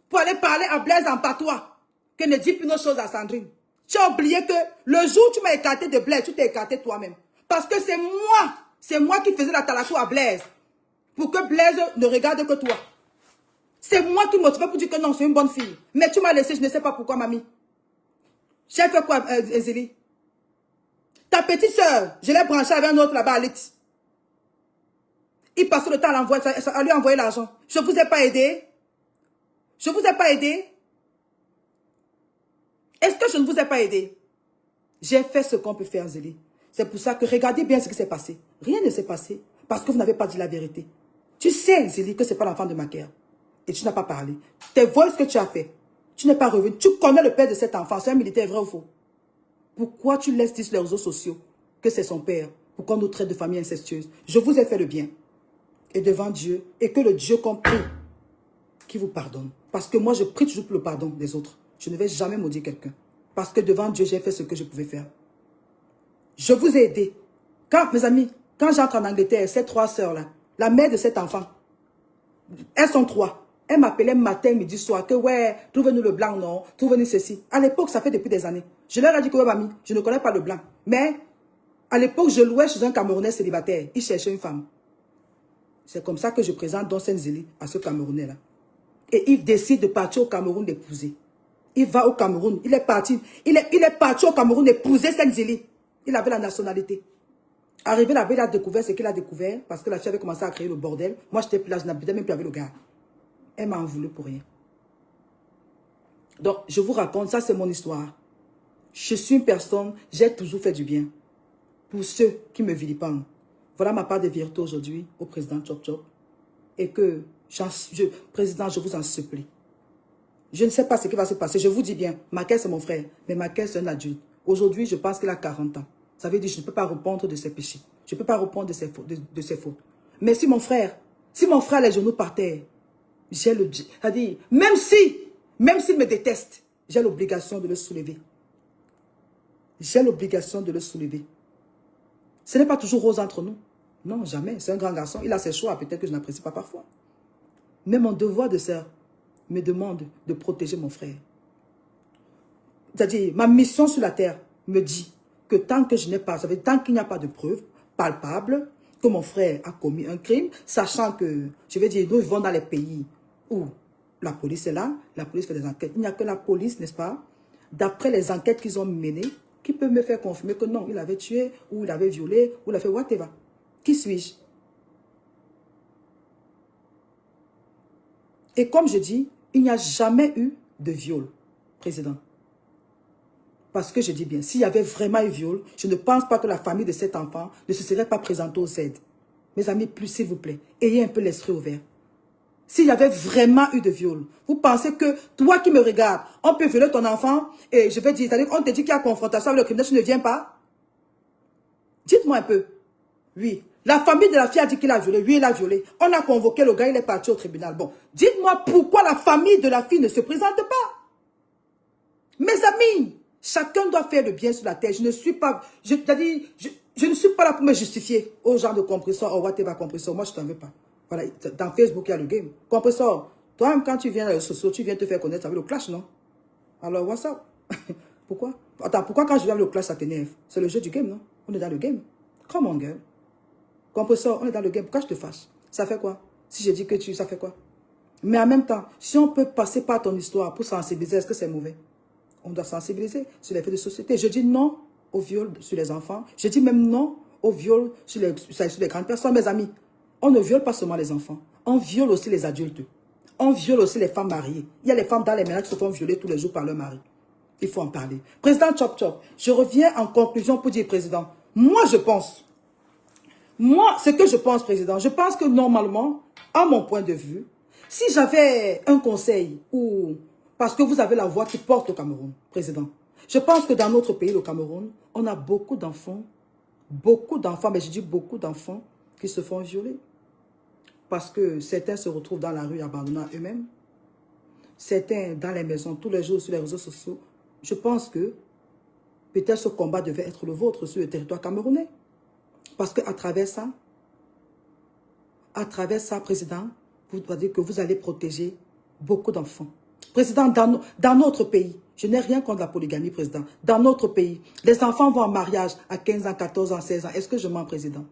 pour aller parler à Blaise en patois. Que ne dis plus nos choses à Sandrine. Tu as oublié que le jour où tu m'as écarté de Blaise, tu t'es écarté toi-même. Parce que c'est moi qui faisais la talakou à Blaise. Pour que Blaise ne regarde que toi. C'est moi qui motivais pour dire que non, c'est une bonne fille. Mais tu m'as laissé, je ne sais pas pourquoi, mamie. J'ai fait quoi, Zélie? Ta petite soeur, je l'ai branchée avec un autre là-bas à Lit. Il passait le temps à lui envoyer l'argent. Je ne vous ai pas aidé. Je ne vous ai pas aidé. Est-ce que je ne vous ai pas aidé? J'ai fait ce qu'on peut faire, Zélie. C'est pour ça que regardez bien ce qui s'est passé. Rien ne s'est passé parce que vous n'avez pas dit la vérité. Tu sais, Zélie, que ce n'est pas l'enfant de Maquer. Et tu n'as pas parlé. Tes voix, ce que tu as fait. Tu n'es pas revenu. Tu connais le père de cet enfant. C'est un militaire, vrai ou faux? Pourquoi tu laisses dire sur les réseaux sociaux que c'est son père? Pourquoi on nous traite de famille incestueuse? Je vous ai fait le bien. Et devant Dieu, et que le Dieu qu'on prie, qui vous pardonne. Parce que moi, je prie toujours pour le pardon des autres. Je ne vais jamais maudire quelqu'un. Parce que devant Dieu, j'ai fait ce que je pouvais faire. Je vous ai aidé. Quand, mes amis, quand j'entre en Angleterre, ces 3 sœurs-là, la mère de cet enfant, elles sont 3. Elle m'appelait matin, midi, soir, que ouais, trouve-nous le blanc, non, trouve-nous ceci. À l'époque, ça fait depuis des années. Je leur ai dit que ouais, mamie, je ne connais pas le blanc. Mais, à l'époque, je louais chez un Camerounais célibataire. Il cherchait une femme. C'est comme ça que je présente Don Senzili à ce Camerounais-là. Et il décide de partir au Cameroun d'épouser. Il va au Cameroun. Il est parti au Cameroun d'épouser Senzili. Il avait la nationalité. Arrivé là-bas, il a découvert ce qu'il a découvert parce que la fille avait commencé à créer le bordel. Moi, j'étais plus là, je n'habitais même plus avec le gars. Elle m'a en voulu pour rien. Donc, je vous raconte, ça c'est mon histoire. Je suis une personne, j'ai toujours fait du bien. Pour ceux qui me vilipendent. Voilà ma part de vérité aujourd'hui au président Chop Chop. Et que, président, je vous en supplie. Je ne sais pas ce qui va se passer. Je vous dis bien, Maquet c'est mon frère. Mais Maquet c'est un adulte. Aujourd'hui, je pense qu'il a 40 ans. Ça veut dire que je ne peux pas répondre de ses péchés. Je ne peux pas répondre de ses fautes. Mais si mon frère a les genoux par terre, j'ai le... C'est-à-dire, même s'il me déteste, j'ai l'obligation de le soulever. J'ai l'obligation de le soulever. Ce n'est pas toujours rose entre nous. Non, jamais. C'est un grand garçon. Il a ses choix. Peut-être que je n'apprécie pas parfois. Mais mon devoir de sœur me demande de protéger mon frère. C'est-à-dire, ma mission sur la terre me dit que tant que je n'ai pas, ça veut dire, tant qu'il n'y a pas de preuves palpables que mon frère a commis un crime, sachant que, je vais dire, nous vivons dans les pays où la police est là, la police fait des enquêtes. Il n'y a que la police, n'est-ce pas, d'après les enquêtes qu'ils ont menées, qui peut me faire confirmer que non, il avait tué, ou il avait violé, ou il a fait whatever. Qui suis-je? Et comme je dis, il n'y a jamais eu de viol, président. Parce que je dis bien, s'il y avait vraiment eu viol, je ne pense pas que la famille de cet enfant ne se serait pas présentée au CED. Mes amis, plus s'il vous plaît, ayez un peu l'esprit ouvert. S'il y avait vraiment eu de viol, vous pensez que toi qui me regardes, on peut violer ton enfant et je vais dire, c'est-à-dire qu'on te dit qu'il y a confrontation avec le criminel, tu ne viens pas? Dites-moi un peu. Oui. La famille de la fille a dit qu'il a violé. Oui, il a violé. On a convoqué le gars, il est parti au tribunal. Bon, dites-moi pourquoi la famille de la fille ne se présente pas. Mes amis, chacun doit faire le bien sur la terre. Je ne suis pas, je ne suis pas là pour me justifier aux gens de compresseur, au whatever compresseur. Moi, je ne t'en veux pas. Voilà, dans Facebook, il y a le game. Compresseur, toi-même, quand tu viens dans les réseaux, tu viens te faire connaître avec le clash, non? Alors, what's up? Pourquoi? Attends, pourquoi quand je viens avec le clash, ça t'énerve? C'est le jeu du game, non? On est dans le game. Come on, girl. Compresseur, on est dans le game. Pourquoi je te fâche? Ça fait quoi? Si je dis que ça fait quoi? Mais en même temps, si on peut passer par ton histoire pour sensibiliser, est-ce que c'est mauvais? On doit sensibiliser sur les faits de société. Je dis non au viol sur les enfants. Je dis même non au viol sur les grandes personnes, mes amis. On ne viole pas seulement les enfants. On viole aussi les adultes. On viole aussi les femmes mariées. Il y a les femmes dans les ménages qui se font violer tous les jours par leur mari. Il faut en parler. Président Chop Chop, je reviens en conclusion pour dire, président, moi je pense, ce que je pense, président, je pense que normalement, à mon point de vue, si j'avais un conseil ou... Parce que vous avez la voix qui porte au Cameroun, président. Je pense que dans notre pays, le Cameroun, on a beaucoup d'enfants, mais je dis beaucoup d'enfants qui se font violer. Parce que certains se retrouvent dans la rue abandonnant eux-mêmes. Certains dans les maisons, tous les jours sur les réseaux sociaux. Je pense que peut-être ce combat devait être le vôtre sur le territoire camerounais. Parce qu'à travers ça, président, vous doit dire que vous allez protéger beaucoup d'enfants. Président, dans notre pays, je n'ai rien contre la polygamie, président. Dans notre pays, les enfants vont en mariage à 15 ans, 14 ans, 16 ans. Est-ce que je mens, président?